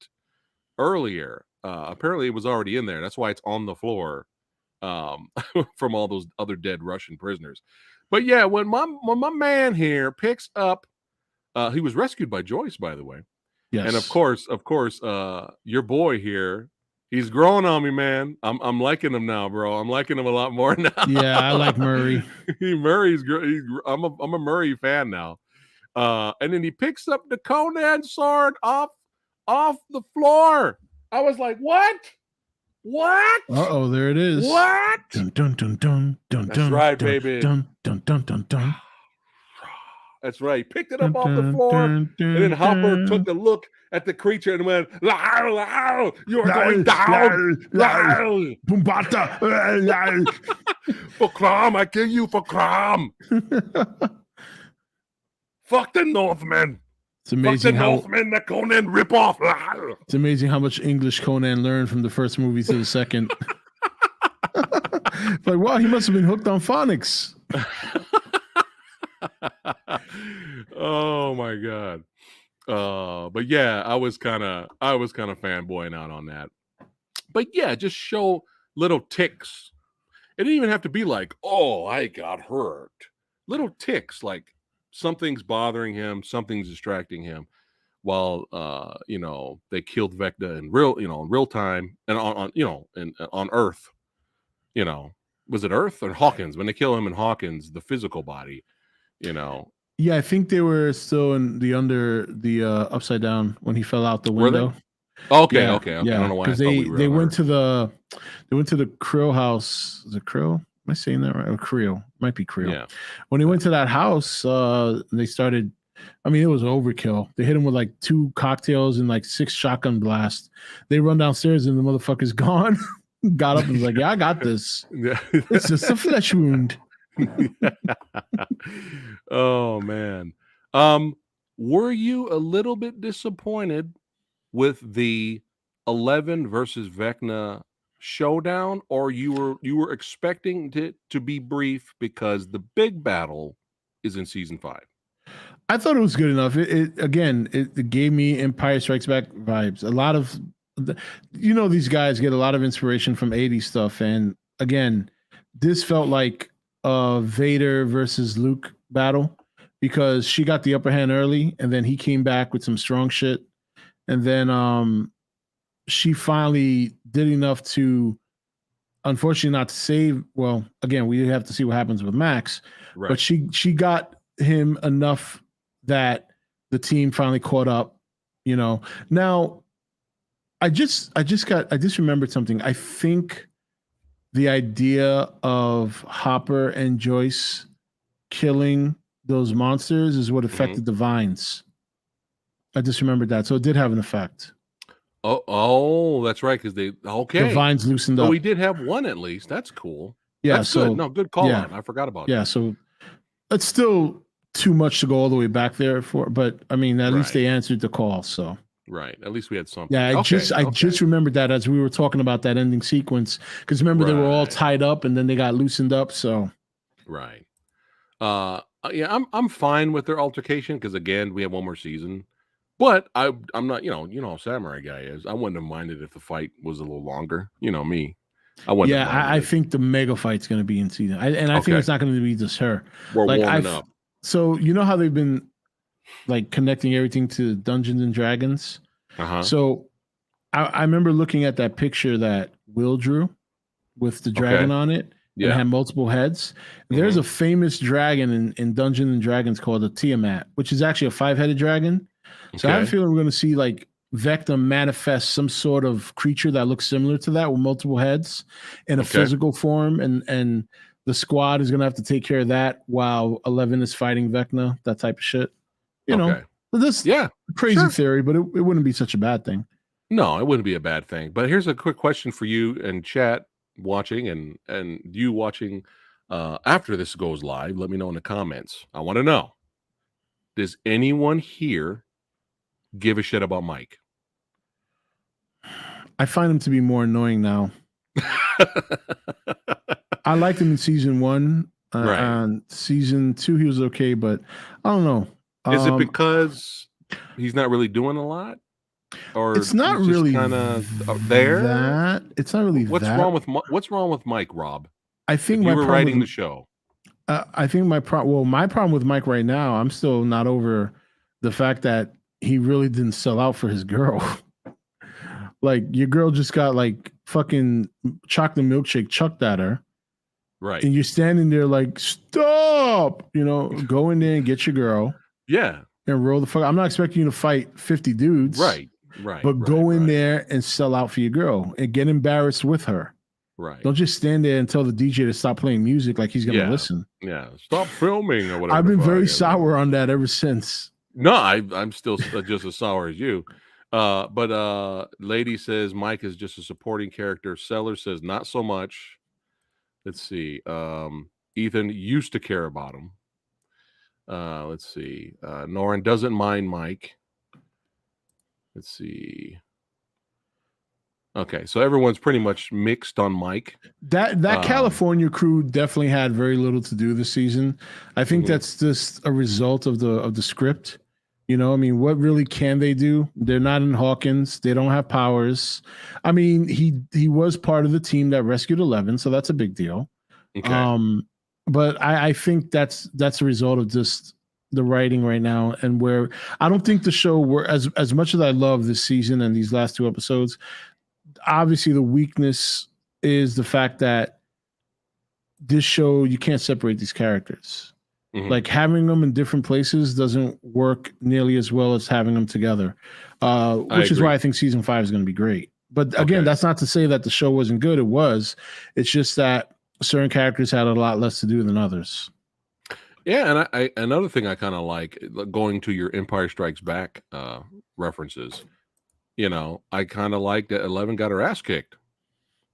earlier. Apparently it was already in there. That's why it's on the floor from all those other dead Russian prisoners. But yeah, when my man here picks up, he was rescued by Joyce, by the way. Yes. And of course, your boy here, he's growing on me, man. I'm liking him now, bro. I'm liking him a lot more now. Yeah, I like Murray. I'm a Murray fan now. And then he picks up the Conan sword off the floor. I was like, what? Uh-oh, there it is. What? Dun, dun, dun, dun, dun, That's right, dun, baby. Dun, dun, dun, dun, dun. That's right. He picked it up off the floor, and then Hopper took a look at the creature and went, "Low, low, you're going down, low, Bumbata, for Crom, I kill you for Crom." Fuck the Northmen. It's Fuck the amazing how Northmen, the Conan ripoff. it's amazing how much English Conan learned from the first movie to the second. It's like, wow, he must have been hooked on phonics. Oh my god. But yeah, I was kind of fanboying out on that. But yeah, just show little ticks. It didn't even have to be like, oh, I got hurt. Little ticks, like something's bothering him, something's distracting him. While they killed Vecna in real time and on on Earth. Was it Earth or Hawkins? When they kill him in Hawkins, the physical body. Yeah, I think they were still in the upside down when he fell out the Were they? window. Okay. Yeah, I don't yeah, know why I because thought we were they on went Earth. to the Krill house. Is it Krill? Am I saying that right? Or Krill? Might be Krill. Yeah. When they went to that house, they started. I mean, it was overkill. They hit him with like 2 cocktails and like 6 shotgun blasts. They run downstairs and the motherfucker's gone. Got up and was like, "Yeah, I got this. Yeah. It's just a flesh wound." Oh man. Were you a little bit disappointed with the 11 versus Vecna showdown, or you were expecting it to be brief because the big battle is in season 5? I thought it was good enough. It gave me Empire Strikes Back vibes. A lot of these guys get a lot of inspiration from 80s stuff, and again, this felt like a Vader versus Luke battle because she got the upper hand early, and then he came back with some strong shit, and then she finally did enough to, unfortunately, not to save. Well, again, we have to see what happens with Max, Right. but she got him enough that the team finally caught up. Now I just remembered something. I think the idea of Hopper and Joyce killing those monsters is what affected the vines. I just remembered that. So it did have an effect. Oh, that's right. Because The vines loosened So up. we did have one at least. That's cool. Yeah, That's so good. No, good call yeah. out. I forgot about Yeah, that. so it's still too much to go all the way back there for, but I mean, at least Right. they answered the call. So Right. At least we had something. yeah, I Okay. just remembered that as we were talking about that ending sequence, because remember they were all Right. tied up and then they got loosened up. So Right. Yeah, I'm fine with their altercation because again, we have one more season. But I'm not, how Samurai Guy is. I wouldn't have minded if the fight was a little longer. You know me. I wouldn't have yeah, minded I it. think the mega fight's going to be in season, I think Okay. it's not going to be just her. We're Like warming up. So you know how they've been like connecting everything to Dungeons and Dragons. Uh-huh. So I remember looking at that picture that Will drew with the dragon on it. And Yeah. had multiple heads. There's a famous dragon in Dungeons and Dragons called a Tiamat, which is actually a 5-headed dragon. So I have a feeling we're going to see like Vecna manifest some sort of creature that looks similar to that with multiple heads in a physical form, and the squad is going to have to take care of that while 11 is fighting Vecna, that type of shit. This crazy theory, but it wouldn't be such a bad thing. No, it wouldn't be a bad thing. But here's a quick question for you and chat watching and you watching after this goes live. Let me know in the comments. I want to know, does anyone here give a shit about Mike? I find him to be more annoying now. I liked him in season 1. Right. And season 2 he was okay, but I don't know. Is it because he's not really doing a lot? Or it's not really kind of there. That it's not really. What's wrong with Mike, Rob? I think you were writing the show. I think my problem with Mike right now, I'm still not over the fact that he really didn't sell out for his girl. Like your girl just got like fucking chocolate milkshake chucked at her. Right. And you're standing there like, stop, go in there and get your girl. Yeah. And roll the fuck. I'm not expecting you to fight 50 dudes. Right. But go in there and sell out for your girl and get embarrassed with her. Right. Don't just stand there and tell the DJ to stop playing music like he's going to listen. Yeah. Stop filming or whatever. I've been very sour on that ever since. No, I'm still just as sour as you. But Lady says Mike is just a supporting character. Seller says not so much. Let's see. Ethan used to care about him. Let's see. Norin doesn't mind Mike. Let's see. Okay, so everyone's pretty much mixed on Mike. That California crew definitely had very little to do this season. I think that's just a result of the script. You know, I mean, what really can they do? They're not in Hawkins. They don't have powers. I mean, he was part of the team that rescued 11, so that's a big deal. Okay. But I think that's a result of just the writing right now, and where I don't think the show were as much as I love this season and these last two episodes. Obviously, the weakness is the fact that this show you can't separate these characters. Like having them in different places doesn't work nearly as well as having them together, which is why I think season 5 is going to be great. But again, that's not to say that the show wasn't good. It was. It's just that certain characters had a lot less to do than others. Yeah, and I another thing I kind of like going to your Empire Strikes Back references. You know, I kind of like that 11 got her ass kicked.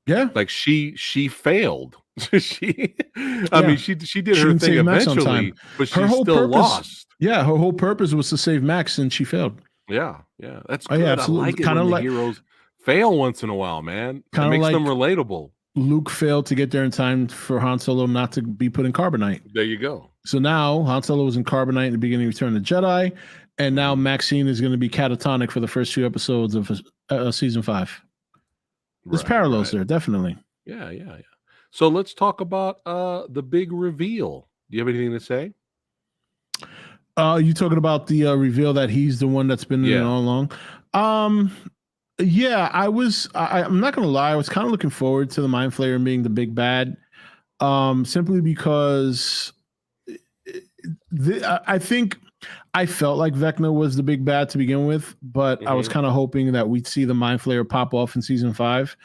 Yeah, like she failed. I mean, she did her thing eventually, but she still lost. Yeah, her whole purpose was to save Max, and she failed. Yeah, that's good. Yeah, I like it when the heroes fail once in a while, man. It makes them relatable. Luke failed to get there in time for Han Solo not to be put in carbonite. There you go. So now Han Solo was in carbonite in the beginning of Return of the Jedi, and now Maxine is going to be catatonic for the first few episodes of season 5. There's parallels there, definitely. Yeah. So let's talk about the big reveal. Do you have anything to say? You talking about the reveal that he's the one that's been in it all along? Yeah, I'm not gonna lie, I was kind of looking forward to the Mind Flayer being the big bad, simply because I think I felt like Vecna was the big bad to begin with, but I was kind of hoping that we'd see the Mind Flayer pop off in season 5,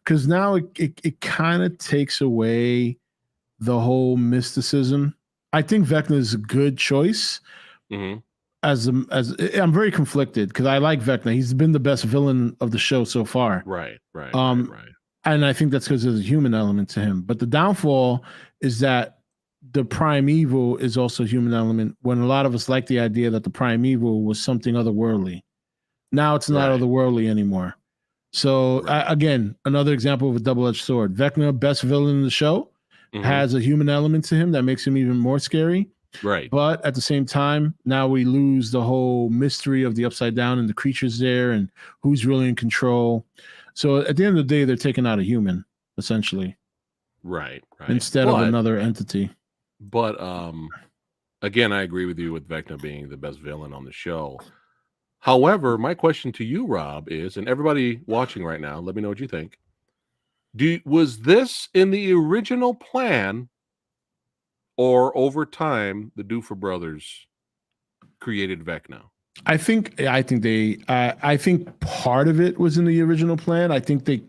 because now it kind of takes away the whole mysticism. I think Vecna is a good choice. As I'm very conflicted because I like Vecna. He's been the best villain of the show so far. Right. And I think that's because there's a human element to him. But the downfall is that the primeval is also a human element, when a lot of us like the idea that the primeval was something otherworldly. Now it's not otherworldly anymore. So again, another example of a double-edged sword. Vecna, best villain in the show, has a human element to him that makes him even more scary. Right. But at the same time, now we lose the whole mystery of the Upside Down and the creatures there and who's really in control. So at the end of the day, they're taking out a human, essentially. Right. Instead of another entity. But again, I agree with you with Vecna being the best villain on the show. However, my question to you, Rob, is, and everybody watching right now, let me know what you think. Was this in the original plan, or over time the Duffer brothers created Vecna? I think part of it was in the original plan. I think they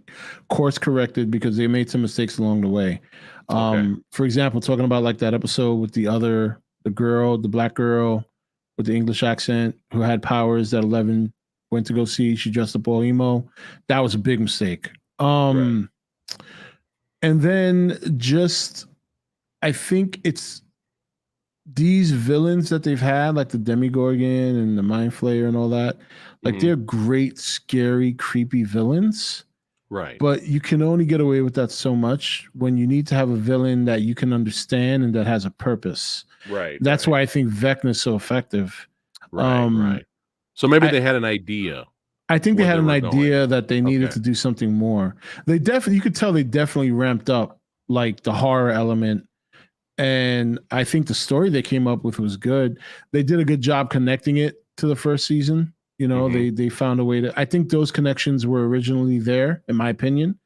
course corrected because they made some mistakes along the way. For example, talking about like that episode with the girl, the black girl with the English accent who had powers that 11 went to go see. She dressed up all emo. That was a big mistake. And then just, I think it's these villains that they've had, like the Demigorgon and the Mind Flayer and all that, like they're great, scary, creepy villains. Right. But you can only get away with that so much when you need to have a villain that you can understand and that has a purpose. Right. That's why I think Vecna is so effective. Right. So maybe they had an idea. I think they had an idea that they needed to do something more. You could tell they definitely ramped up like the horror element. And I think the story they came up with was good. They did a good job connecting it to the first season. You know, they found a way to. I think those connections were originally there, in my opinion.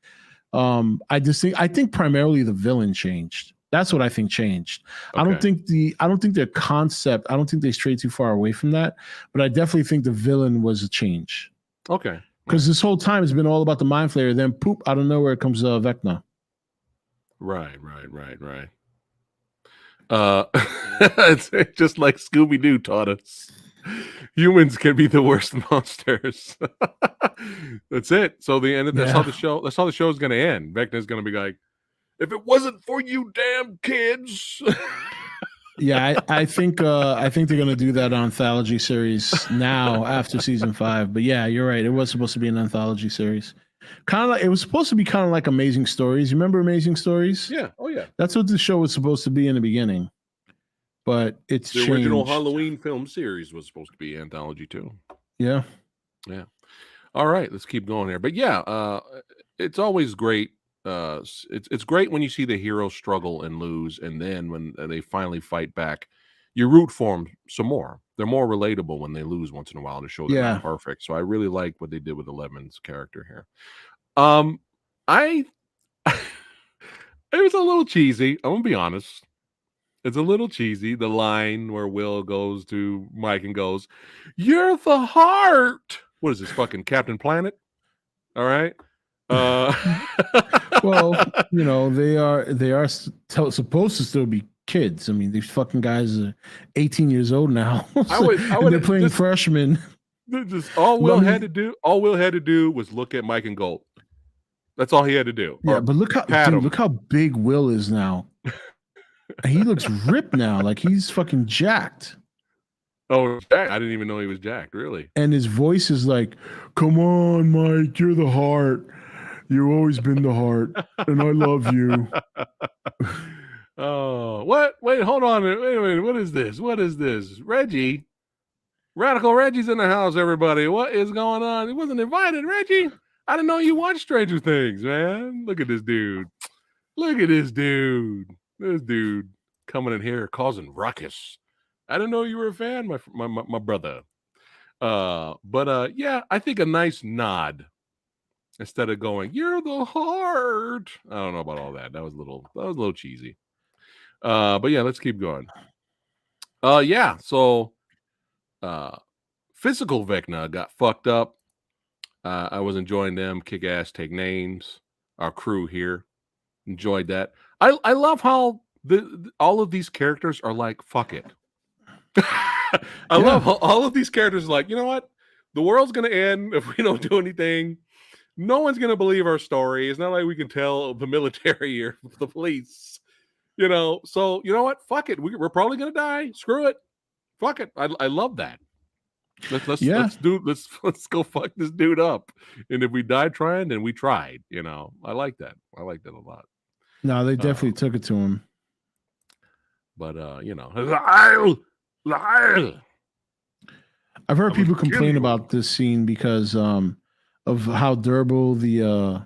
I think primarily the villain changed. That's what I think changed. I don't think their concept. I don't think they strayed too far away from that. But I definitely think the villain was a change. Okay. Because this whole time it's been all about the Mind Flayer. Then poop, out of nowhere comes Vecna. Right. It's just like Scooby-Doo taught us. Humans can be the worst monsters. That's it. So that's how the show is going to end. Vecna's going to be like, if it wasn't for you damn kids. Yeah, I think they're gonna do that anthology series now after season 5. But yeah, you're right. It was supposed to be an anthology series. Kind of like it was supposed to be kind of like Amazing Stories. You remember Amazing Stories? Yeah. Oh yeah. That's what the show was supposed to be in the beginning, but it's The original changed. Halloween film series was supposed to be anthology too. Yeah. Yeah. All right, let's keep going here. But yeah, it's always great. It's great when you see the hero struggle and lose, and then when they finally fight back, you root for them some more. They're more relatable when they lose once in a while to show they're not Yeah. perfect. So I really like what they did with Eleven's character here. I it was a little cheesy. I'm gonna be honest. It's a little cheesy. The line where Will goes to Mike and goes, "You're the heart." What is this fucking Captain Planet? All right. Uh, Well, they are supposed to still be kids. I mean, these fucking guys are 18 years old now, I would and they're playing just, freshmen. just all Will had to do. All Will had to do was look at Mike and go. That's all he had to do. Yeah, Or but pat him. look how big Will is now. He looks ripped now, like he's fucking jacked. Oh, Jack. I didn't even know he was jacked. Really. And his voice is like, "Come on, Mike, you're the heart. You've always been the heart, and I love you." Oh, what? Wait, hold on. Wait a minute. What is this? What is this? Reggie? Radical Reggie's in the house, everybody. What is going on? He wasn't invited, Reggie. I didn't know you watched Stranger Things, man. Look at this dude. Look at this dude. This dude coming in here causing ruckus. I didn't know you were a fan, my brother. Yeah, I think a nice nod instead of going, "You're the heart." I don't know about all that. That was a little cheesy. But yeah, let's keep going. Yeah, so physical Vecna got fucked up. I was enjoying them kick ass, take names. Our crew here enjoyed that. I love how all of these characters are like, fuck it. I love how all of these characters are like, you know what? The world's gonna end if we don't do anything. No one's gonna believe our story. It's not like we can tell the military or the police. So you know what? Fuck it. We're probably gonna die. Screw it. Fuck it. I love that. Let's go fuck this dude up. And if we died trying, then we tried. I like that. I like that a lot. No, they definitely took it to him. But I've heard people complain about this scene because of how durable the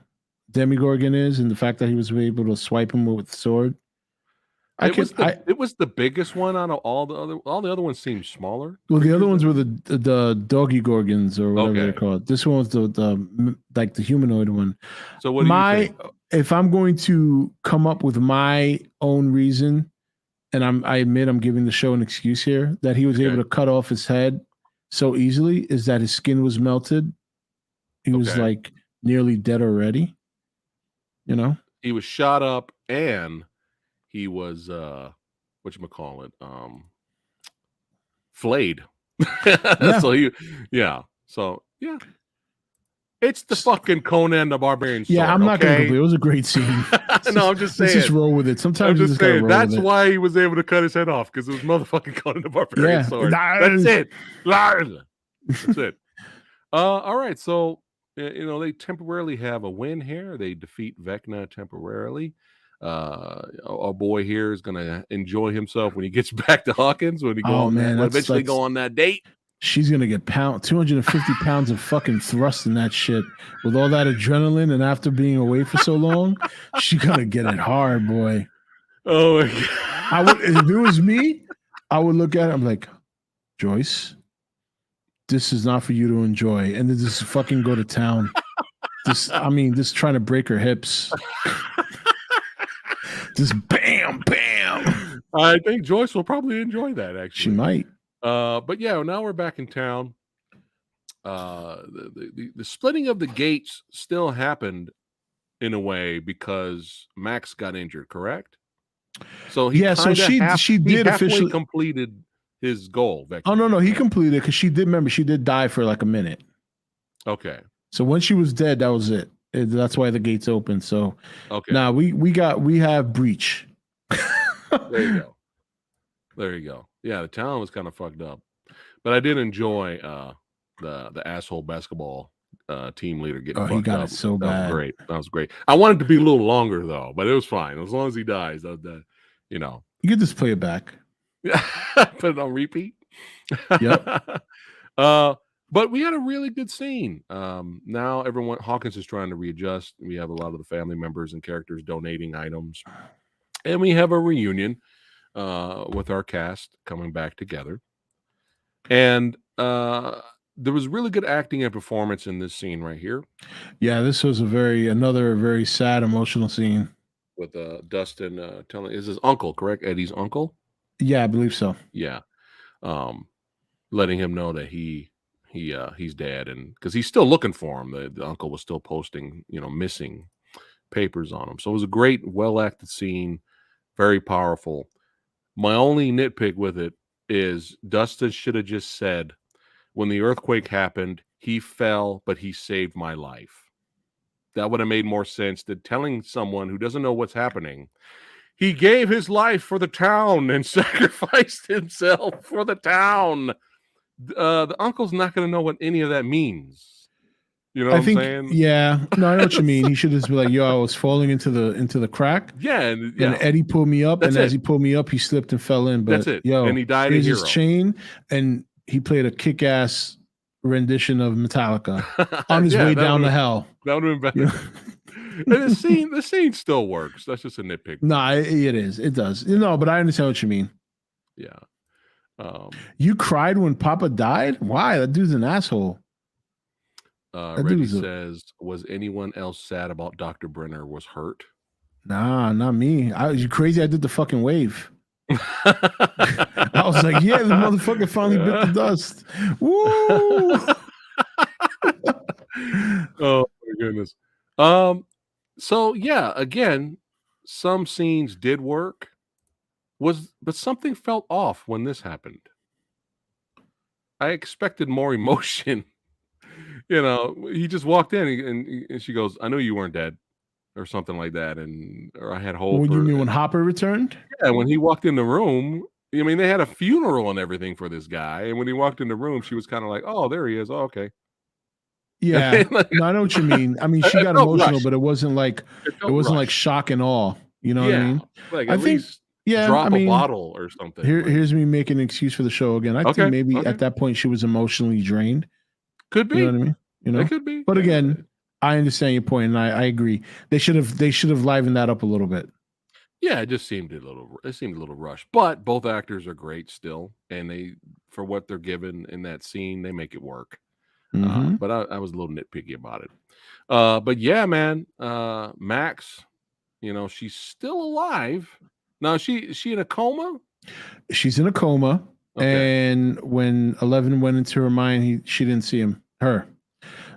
Demigorgon is, and the fact that he was able to swipe him with the sword. It was the biggest one out of all the other ones seemed smaller. Well, the other ones were the doggy gorgons or whatever they're called. This one was the like the humanoid one. So what do you think? If I'm going to come up with my own reason, and I admit I'm giving the show an excuse here, that he was able to cut off his head so easily, is that his skin was melted. He was like nearly dead already. He was shot up and he was whatchamacallit, flayed. So it's the fucking Conan the Barbarian sword. Yeah, I'm not gonna complain. It was a great scene. No, I'm just saying. Let's just roll with it. Sometimes I'm just saying that's why he was able to cut his head off, because it was motherfucking Conan the Barbarian sword. That's it. That's it. All right, so they temporarily have a win here. They defeat Vecna temporarily. Our boy here is gonna enjoy himself when he gets back to Hawkins, when he eventually go on that date. She's gonna get 250 pounds of fucking thrust in that shit with all that adrenaline, and after being away for so long, she's gonna get it hard, boy. Oh my God. If it was me, I would look at it. I'm like, Joyce, this is not for you to enjoy, and then just fucking go to town. Just trying to break her hips. Just bam, bam. I think Joyce will probably enjoy that, actually. She might. But yeah, now we're back in town. The splitting of the gates still happened in a way because Max got injured, correct? So she did officially completed his goal. Oh no, he completed, because she did die for like a minute. Okay. So when she was dead, that was it. That's why the gates opened. So okay. Now we have breach. There you go. There you go. Yeah, the town was kind of fucked up, but I did enjoy the asshole basketball team leader getting Oh, he fucked got it up. so That was bad. great. That was great. I wanted it to be a little longer though, but it was fine as long as he dies. You know, You could just play it back. put it on repeat. Yep. But we had a really good scene. Now Hawkins is trying to readjust. We have a lot of the family members and characters donating items, and we have a reunion with our cast coming back together. And there was really good acting and performance in this scene right here Yeah, this was another very sad, emotional scene. with Dustin telling is his uncle, correct? Eddie's uncle. Yeah, I believe so. Yeah, um, letting him know that he's dead, and because he's still looking for him. The uncle was still posting, missing papers on him. So it was a great, well acted scene, very powerful. My only nitpick with it is Dustin should have just said, when the earthquake happened, he fell, but he saved my life. That would have made more sense than telling someone who doesn't know what's happening. He gave his life for the town and sacrificed himself for the town. The uncle's not going to know what any of that means. You know what I'm saying? Yeah. No, I know what you mean. He should just be like, "Yo, I was falling into the crack. Yeah, and Eddie pulled me up, and as he pulled me up, he slipped and fell in. But that's it. Yo, and he died. Here's his chain, and he played a kick-ass rendition of Metallica on his way down to hell. That would have been better. And the scene still works. That's just a nitpick. No, it is. It does. But I understand what you mean. Yeah. You cried when Papa died? Why? That dude's an asshole. Reggie says, was anyone else sad about Dr. Brenner was hurt? Nah, not me. You crazy? I did the fucking wave. I was like, yeah, the motherfucker finally bit the dust. Woo! Oh my goodness. So yeah, again, some scenes did work. But something felt off when this happened. I expected more emotion. He just walked in and she goes, "I knew you weren't dead," or something like that, or I had hope. What do you mean when Hopper returned? Yeah, when he walked in the room. I mean, they had a funeral and everything for this guy, and when he walked in the room, she was kind of like, "Oh, there he is. Oh, okay." Yeah, no, I know what you mean. I mean, she got emotional, but it wasn't like like shock and awe. You know what I mean? Like at least drop a bottle or something. Here's me making an excuse for the show again. I think maybe at that point she was emotionally drained. Could be. You know what I mean? It could be. But again, I understand your point, and I agree. They should have livened that up a little bit. Yeah, it seemed a little rushed. But both actors are great still, and for what they're given in that scene, they make it work. Mm-hmm. But I was a little nitpicky about it. But yeah, man, Max, she's still alive. Now, she in a coma? She's in a coma. Okay. And when 11 went into her mind, she didn't see her.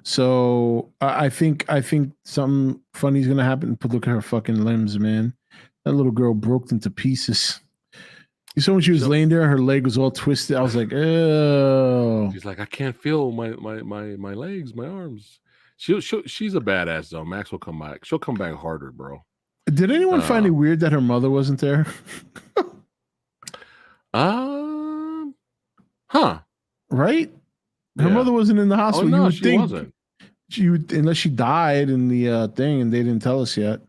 So I think something funny is gonna happen. Look at her fucking limbs, man. That little girl broke into pieces. You saw when she was laying there, her leg was all twisted. I was like, oh. She's like, I can't feel my legs, my arms. She's a badass though. Max will come back. She'll come back harder, bro. Did anyone find it weird that her mother wasn't there? Right? Her mother wasn't in the hospital. Oh, no, she wasn't. Unless she died in the thing and they didn't tell us yet.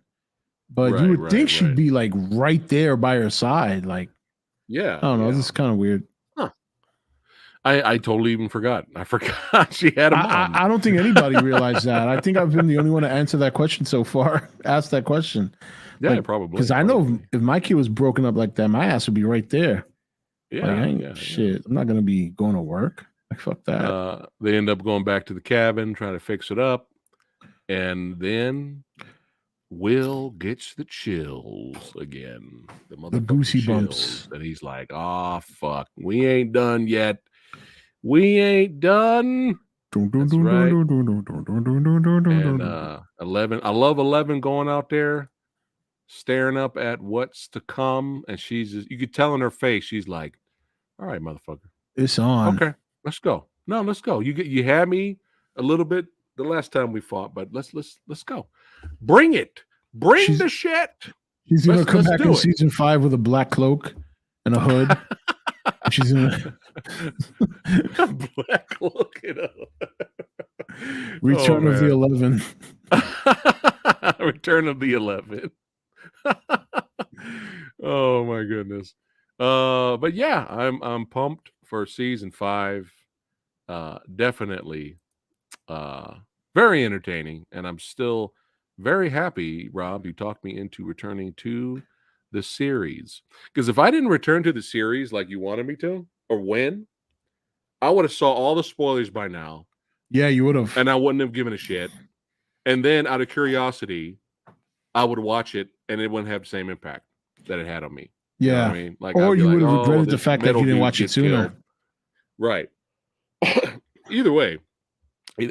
But you would think she'd be like right there by her side. Like, yeah. I don't know. This is kind of weird. Huh. I totally even forgot. I forgot she had a mom. I don't think anybody realized that. I think I've been the only one to answer that question so far. Ask that question. Yeah, probably. Because I know if my kid was broken up like that, my ass would be right there. Yeah. Shit. I'm not going to be going to work. Like, fuck that. They end up going back to the cabin, trying to fix it up. And then Will gets the chills again. The goosey bumps. And he's like, oh, fuck. We ain't done yet. We ain't done. That's right. And 11. I love 11 going out there, staring up at what's to come. And you could tell in her face, she's like, all right, motherfucker. It's on. Okay, let's go. No, let's go. You had me a little bit the last time we fought, but let's go. Bring it. Bring the shit. She's gonna come back in season 5 with a black cloak and a hood. She's in Black, look it up. Oh Return of the man. 11. Return of the 11. Oh my goodness. But yeah, I'm pumped for season 5. Definitely very entertaining, and I'm still very happy, Rob, you talked me into returning to the series. Because if I didn't return to the series like you wanted me to, or when, I would have saw all the spoilers by now, Yeah, you would have. and I wouldn't have given a shit. And then out of curiosity, I would watch it, and it wouldn't have the same impact that it had on me. You know what I Yeah. mean? Like I'd Or be you like, would have "Oh, regretted the this fact that you metal didn't dude watch it gets sooner. killed." Right. Either way,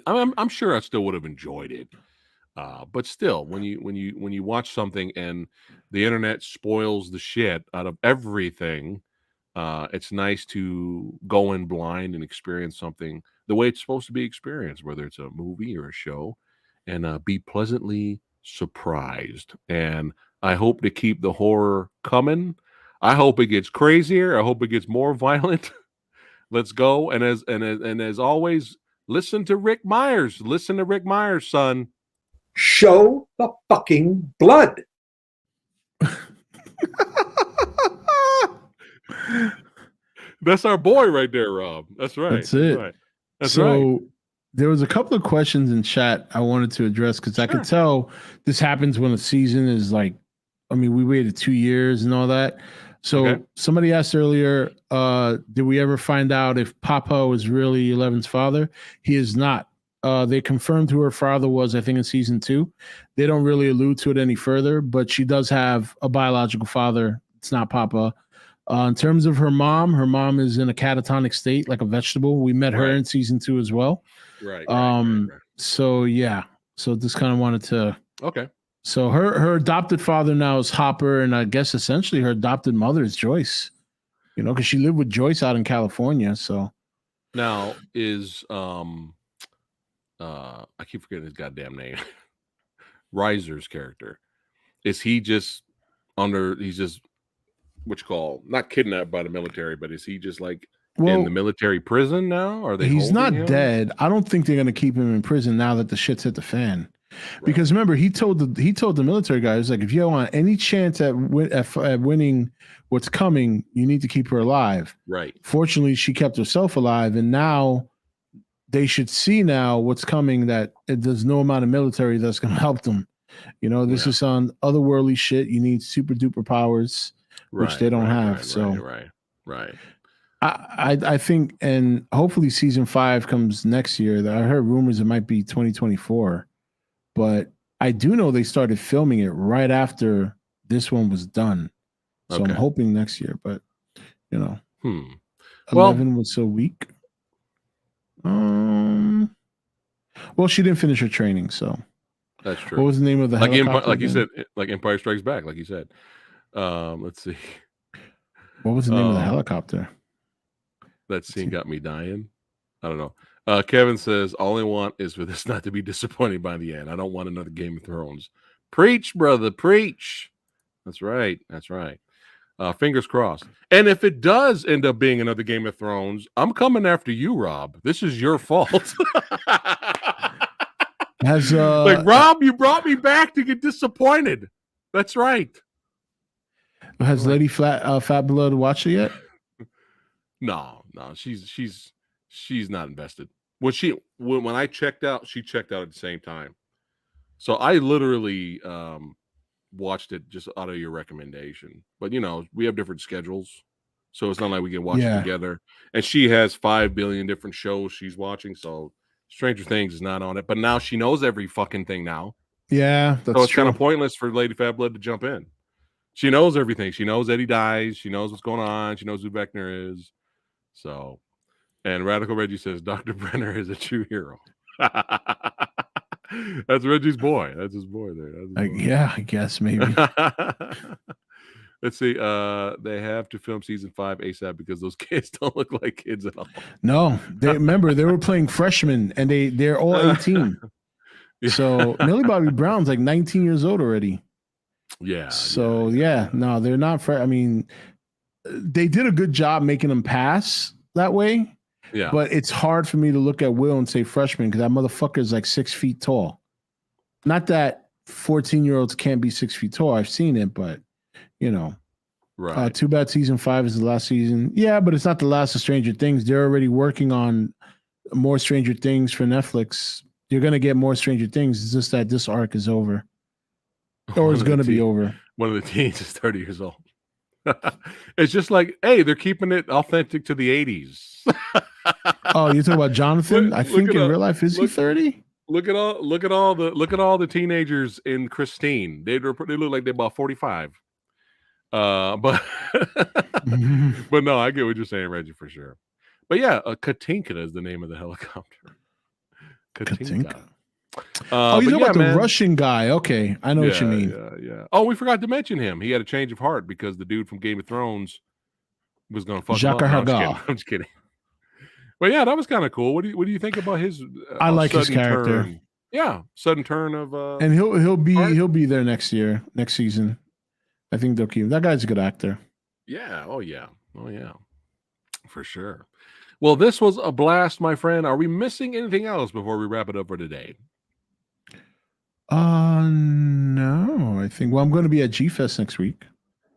I'm sure I still would have enjoyed it. But still, when you watch something and the internet spoils the shit out of everything, it's nice to go in blind and experience something the way it's supposed to be experienced, whether it's a movie or a show, and be pleasantly surprised. And I hope to keep the horror coming. I hope it gets crazier. I hope it gets more violent. Let's go. And as always, listen to Rick Myers. Listen to Rick Myers, son. Show the fucking blood. That's our boy right there, Rob. That's right. That's it. Right. That's so right. there was a couple of questions in chat I wanted to address because I could tell this happens when a season is like, I mean, we waited 2 years and all that. So somebody asked earlier, did we ever find out if Papa was really Eleven's father? He is not. They confirmed who her father was, I think, in season 2. They don't really allude to it any further, but she does have a biological father. It's not Papa. In terms of her mom is in a catatonic state, like a vegetable. We met her in season 2 as well. Right. So yeah. So just kind of wanted to. Okay. So her adopted father now is Hopper, and I guess essentially her adopted mother is Joyce. You know, because she lived with Joyce out in California. So now is I keep forgetting his goddamn name. Riser's character. Is he just he's just what you call not kidnapped by the military, but is he just like in the military prison now? Are they he's not him? dead. I don't think they're gonna keep him in prison now that the shit's hit the fan. Right. Because remember, he told the military guys, like, if you want any chance at winning what's coming, you need to keep her alive. Right. Fortunately, she kept herself alive, and now they should see now what's coming. That there's no amount of military that's going to help them. You know, this is on otherworldly shit. You need super duper powers, which they don't have. Right. I think, and hopefully season 5 comes next year. I heard rumors it might be 2024. But I do know they started filming it right after this one was done. So I'm hoping next year, but you know. 11 was so weak. Well, she didn't finish her training, so that's true. What was the name of the helicopter? Like you said, like Empire Strikes Back, like you said. Let's see. What was the name of the helicopter? That scene got me dying. I don't know. Kevin says, all I want is for this not to be disappointing by the end. I don't want another Game of Thrones. Preach, brother, preach. That's right. Fingers crossed. And if it does end up being another Game of Thrones, I'm coming after you, Rob. This is your fault. Like, Rob, you brought me back to get disappointed. That's right. Has Lady Fat Blood watched it yet? No, she's not invested. When I checked out, she checked out at the same time. So I literally watched it just out of your recommendation. But you know, we have different schedules, so it's not like we can watch it together. And she has 5 billion different shows she's watching, so Stranger Things is not on it. But now she knows every fucking thing now. Yeah, that's so it's kind of pointless for Lady Fat Blood to jump in. She knows everything. She knows Eddie dies. She knows what's going on. She knows who Vecna is. So, and Radical Reggie says Dr. Brenner is a true hero. That's Reggie's boy. That's his boy there. Yeah, I guess maybe. Let's see. They have to film season 5 ASAP because those kids don't look like kids at all. No, they were playing freshmen and they're all 18. So Millie Bobby Brown's like 19 years old already. Yeah. So no, they're not. I mean, they did a good job making him pass that way. Yeah. But it's hard for me to look at Will and say freshman because that motherfucker is like 6 feet tall. Not that 14-year-olds can't be 6 feet tall. I've seen it, but right. Too bad season 5 is the last season. Yeah, but it's not the last of Stranger Things. They're already working on more Stranger Things for Netflix. You're gonna get more Stranger Things. It's just that this arc is over, or it's gonna be over. One of the teens is 30 years old. It's just like, hey, they're keeping it authentic to the 80s. Oh, you're talking about Jonathan? I think in real life, is he 30? Look at all the teenagers in Christine. They look like they're about 45. But but no, I get what you're saying, Reggie, for sure. But yeah, Katinka is the name of the helicopter. Katinka. Oh, you know about the Russian guy? Okay, I know what you mean. Yeah. Oh, we forgot to mention him. He had a change of heart because the dude from Game of Thrones was going to fuck him up. No, I'm just kidding. But yeah, that was kind of cool. What do you think about his? I like his character. Turn? Yeah, sudden turn of. And he'll be there next season. I think they'll keep him. That guy's a good actor. Yeah. Oh yeah. For sure. Well, this was a blast, my friend. Are we missing anything else before we wrap it up for today? No. I think. Well, I'm going to be at G-Fest next week.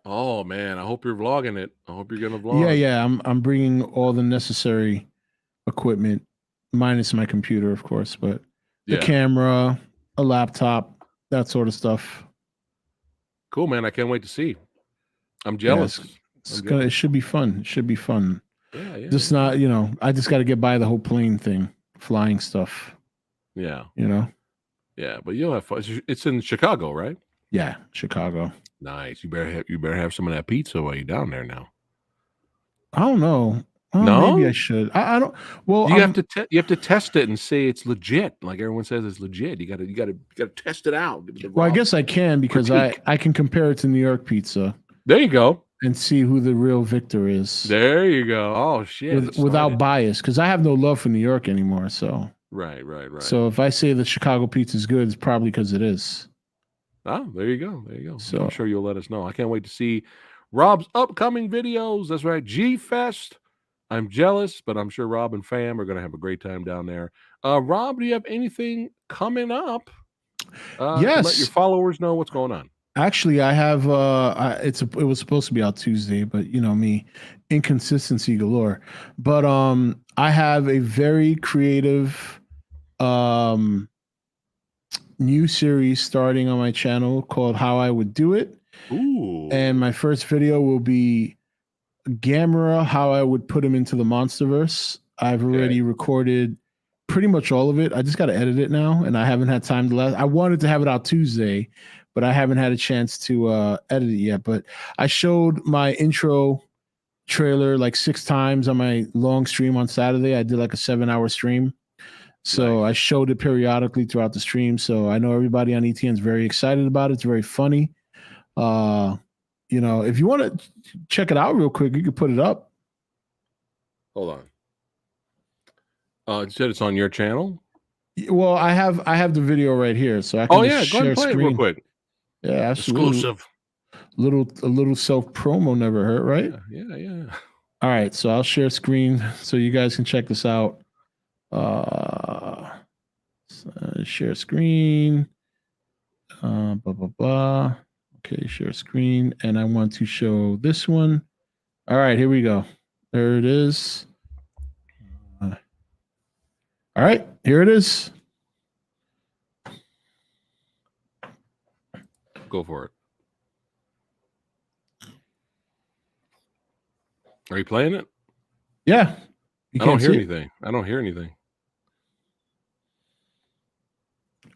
Oh man, I hope you're vlogging it. I hope you're going to vlog. Yeah. I'm bringing all the necessary equipment, minus my computer, of course, but the camera, a laptop, that sort of stuff. Cool, man. I can't wait to see. I'm jealous. Yeah, it should be fun. It should be fun. Yeah. Just not, I just got to get by the whole plane thing, flying stuff. Yeah. Yeah, but you'll have fun. It's in Chicago, right? Yeah, Chicago. Nice. You better have some of that pizza while you're down there now. I don't know. No, maybe I should. I don't. Well, you have to test it and say it's legit. Like everyone says, it's legit. You got to test it out. Well, I guess I can because I can compare it to New York pizza. There you go. And see who the real victor is. There you go. Oh shit! Without bias, because I have no love for New York anymore. So right. So if I say the Chicago pizza is good, it's probably because it is. Oh, there you go. So I'm sure you'll let us know. I can't wait to see Rob's upcoming videos. That's right, G-Fest. I'm jealous, but I'm sure Rob and fam are going to have a great time down there. Rob, do you have anything coming up? Yes. To let your followers know what's going on. Actually, I have. It was supposed to be out Tuesday, but me, inconsistency galore. But I have a very creative new series starting on my channel called How I Would Do It. Ooh. And my first video will be Gamera, how I would put him into the Monsterverse. I've already recorded pretty much all of it. I just got to edit it now, and I haven't had time to I wanted to have it out Tuesday, but I haven't had a chance to edit it yet. But I showed my intro trailer like 6 times on my long stream on Saturday. I did like a 7-hour stream. So nice. I showed it periodically throughout the stream. So I know everybody on ETN is very excited about it. It's very funny. If you want to check it out real quick, you can put it up. Hold on. You said it's on your channel? Well, I have the video right here, so I can go ahead and play it real quick. Yeah, absolutely. Exclusive. A little self promo never hurt, right? Yeah. All right, so I'll share screen so you guys can check this out. Share screen. Blah blah blah. Okay, share screen, and I want to show this one. All right, here we go. There it is. All right, here it is. Go for it. Are you playing it? Yeah. I don't hear anything.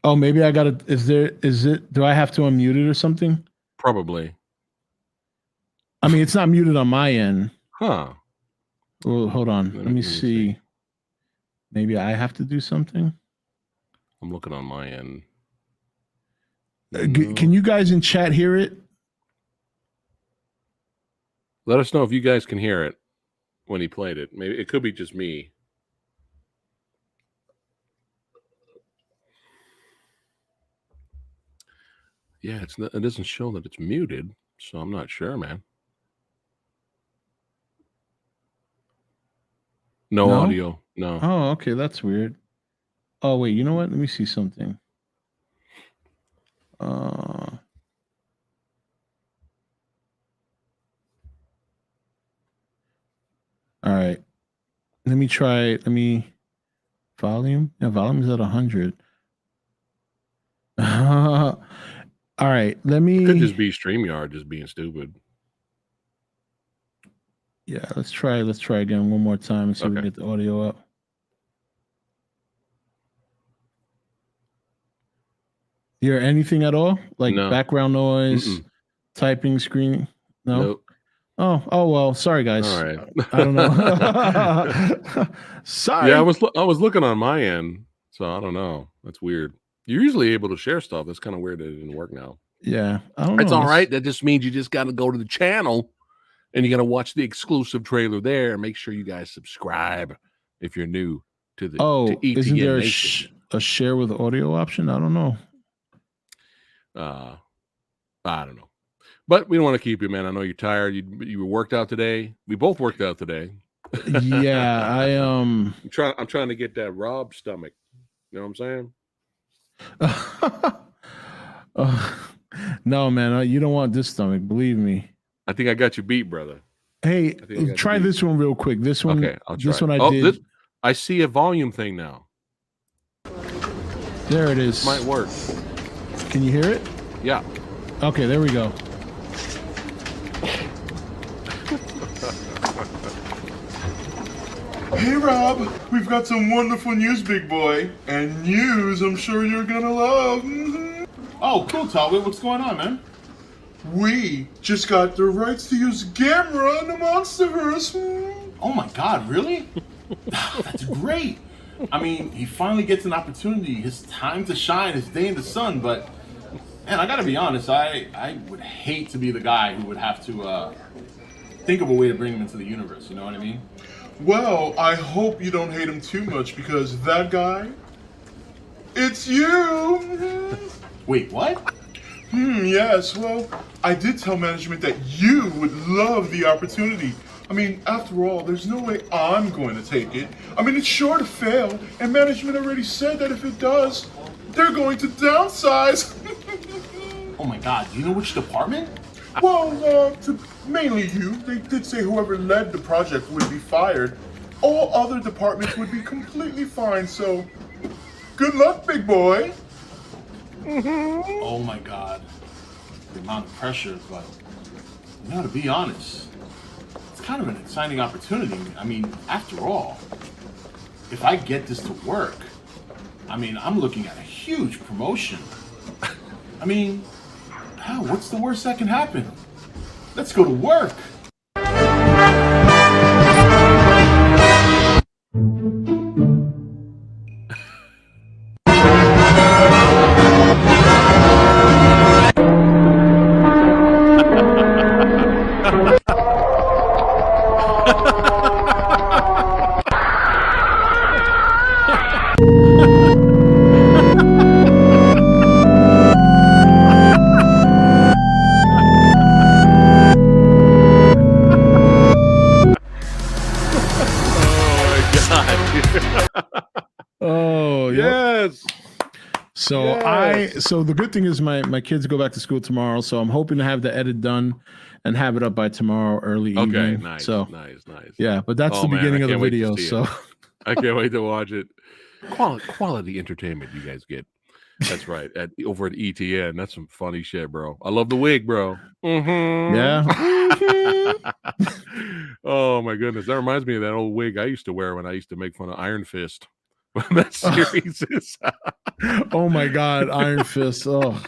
Oh, maybe I gotta. Do I have to unmute it or something? Probably. I mean, it's not muted on my end. Huh. Well, hold on. Let me see. Maybe I have to do something. I'm looking on my end. Can you guys in chat hear it? Let us know if you guys can hear it when he played it. Maybe it could be just me. Yeah, it doesn't show that it's muted, so I'm not sure, man. No, No? audio. No. Oh, okay, that's weird. Oh wait, you know what? Let me see something. All right. Let me try. Let me volume. Yeah, volume is at 100. All right. Let It me. could just be StreamYard just being stupid. Yeah, let's try. Let's try again one more time and see if we can Okay. get the audio up. You hear anything at all? Like No. background noise, Mm-mm. typing, screen? No. Nope. Oh well. Sorry, guys. All right. I don't know. Sorry. Yeah, I was looking on my end, so I don't know. That's weird. You're usually able to share stuff. That's kind of weird that it didn't work now. Yeah, I don't It's know. all right. That just means you just got to go to the channel and you got to watch the exclusive trailer there. Make sure you guys subscribe if you're new to Oh, isn't ETN there Nation. a share with audio option? I don't know. I don't know, but we don't want to keep you, man. I know you're tired. You were worked out today. We both worked out today. Yeah, I'm trying to get that Rob stomach. You know what I'm saying? No, man, you don't want this stomach. Believe me. I think I got you beat, brother. Hey, I think I got try you beat. this one real quick. This one. Okay, I'll try. This one I Oh, did. I see a volume thing now. There it is. Might work. Can you hear it? Yeah. Okay, there we go. Hey Rob, we've got some wonderful news, big boy. And news I'm sure you're gonna love. Oh, cool, Talbot. What's going on, man? We just got the rights to use Gamera in the Monsterverse. Oh my god, really? That's great. I mean, he finally gets an opportunity, his time to shine, his day in the sun, but man, I gotta be honest, I would hate to be the guy who would have to think of a way to bring him into the universe, you know what I mean? Well, I hope you don't hate him too much because that guy, it's you. Wait, what? Yes, well, I did tell management that you would love the opportunity. I mean, after all, there's no way I'm going to take it. I mean, it's sure to fail, and management already said that if it does, they're going to downsize. Oh my god, do you know which department? Well, mainly you. They did say whoever led the project would be fired. All other departments would be completely fine, so good luck, big boy. Oh my god. The amount of pressure, but you know, to be honest, it's kind of an exciting opportunity. I mean, after all, if I get this to work, I mean, I'm looking at a huge promotion. I mean, hell, what's the worst that can happen? Let's go to work. Oh, Yes. So Yes. so the good thing is my kids go back to school tomorrow, so I'm hoping to have the edit done and have it up by tomorrow early Okay. evening. Nice. So Nice. yeah, but that's Oh, the man, beginning I of the can't wait to video. see it. So I can't wait to watch it. Quality entertainment you guys get. That's right. Over at ETN. That's some funny shit, bro. I love the wig, bro. yeah. Oh my goodness. That reminds me of that old wig I used to wear when I used to make fun of Iron Fist. That series is Oh my God, Iron Fist. Oh,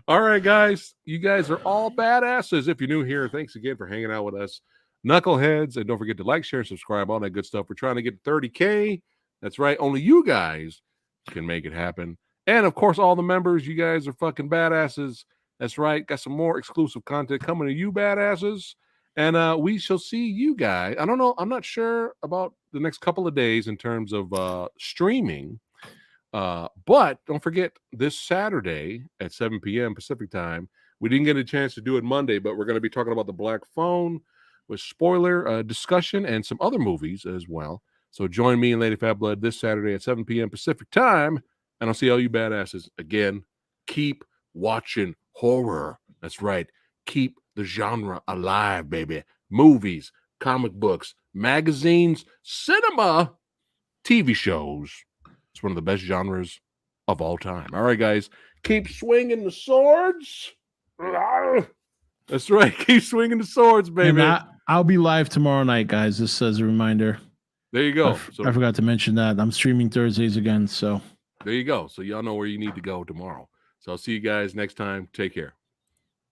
all right, guys. You guys are all badasses. If you're new here, thanks again for hanging out with us, knuckleheads. And don't forget to like, share, and subscribe, all that good stuff. We're trying to get 30K. That's right. Only you guys can make it happen. And of course, all the members, you guys are fucking badasses. That's right. Got some more exclusive content coming to you, badasses. And we shall see you guys. I don't know. I'm not sure about the next couple of days in terms of streaming. But don't forget this Saturday at 7 p.m. Pacific time. We didn't get a chance to do it Monday, but we're going to be talking about the Black Phone with spoiler discussion and some other movies as well. So join me and Lady Fat Blood this Saturday at 7 p.m. Pacific time, and I'll see all you badasses again. Keep watching horror. That's right. Keep the genre alive, baby. Movies, comic books, magazines, cinema, TV shows. It's one of the best genres of all time. All right, guys. Keep swinging the swords. That's right. Keep swinging the swords, baby. And I'll be live tomorrow night, guys. Just as a reminder. There you go. I forgot to mention that. I'm streaming Thursdays again. So there you go. So y'all know where you need to go tomorrow. So I'll see you guys next time. Take care.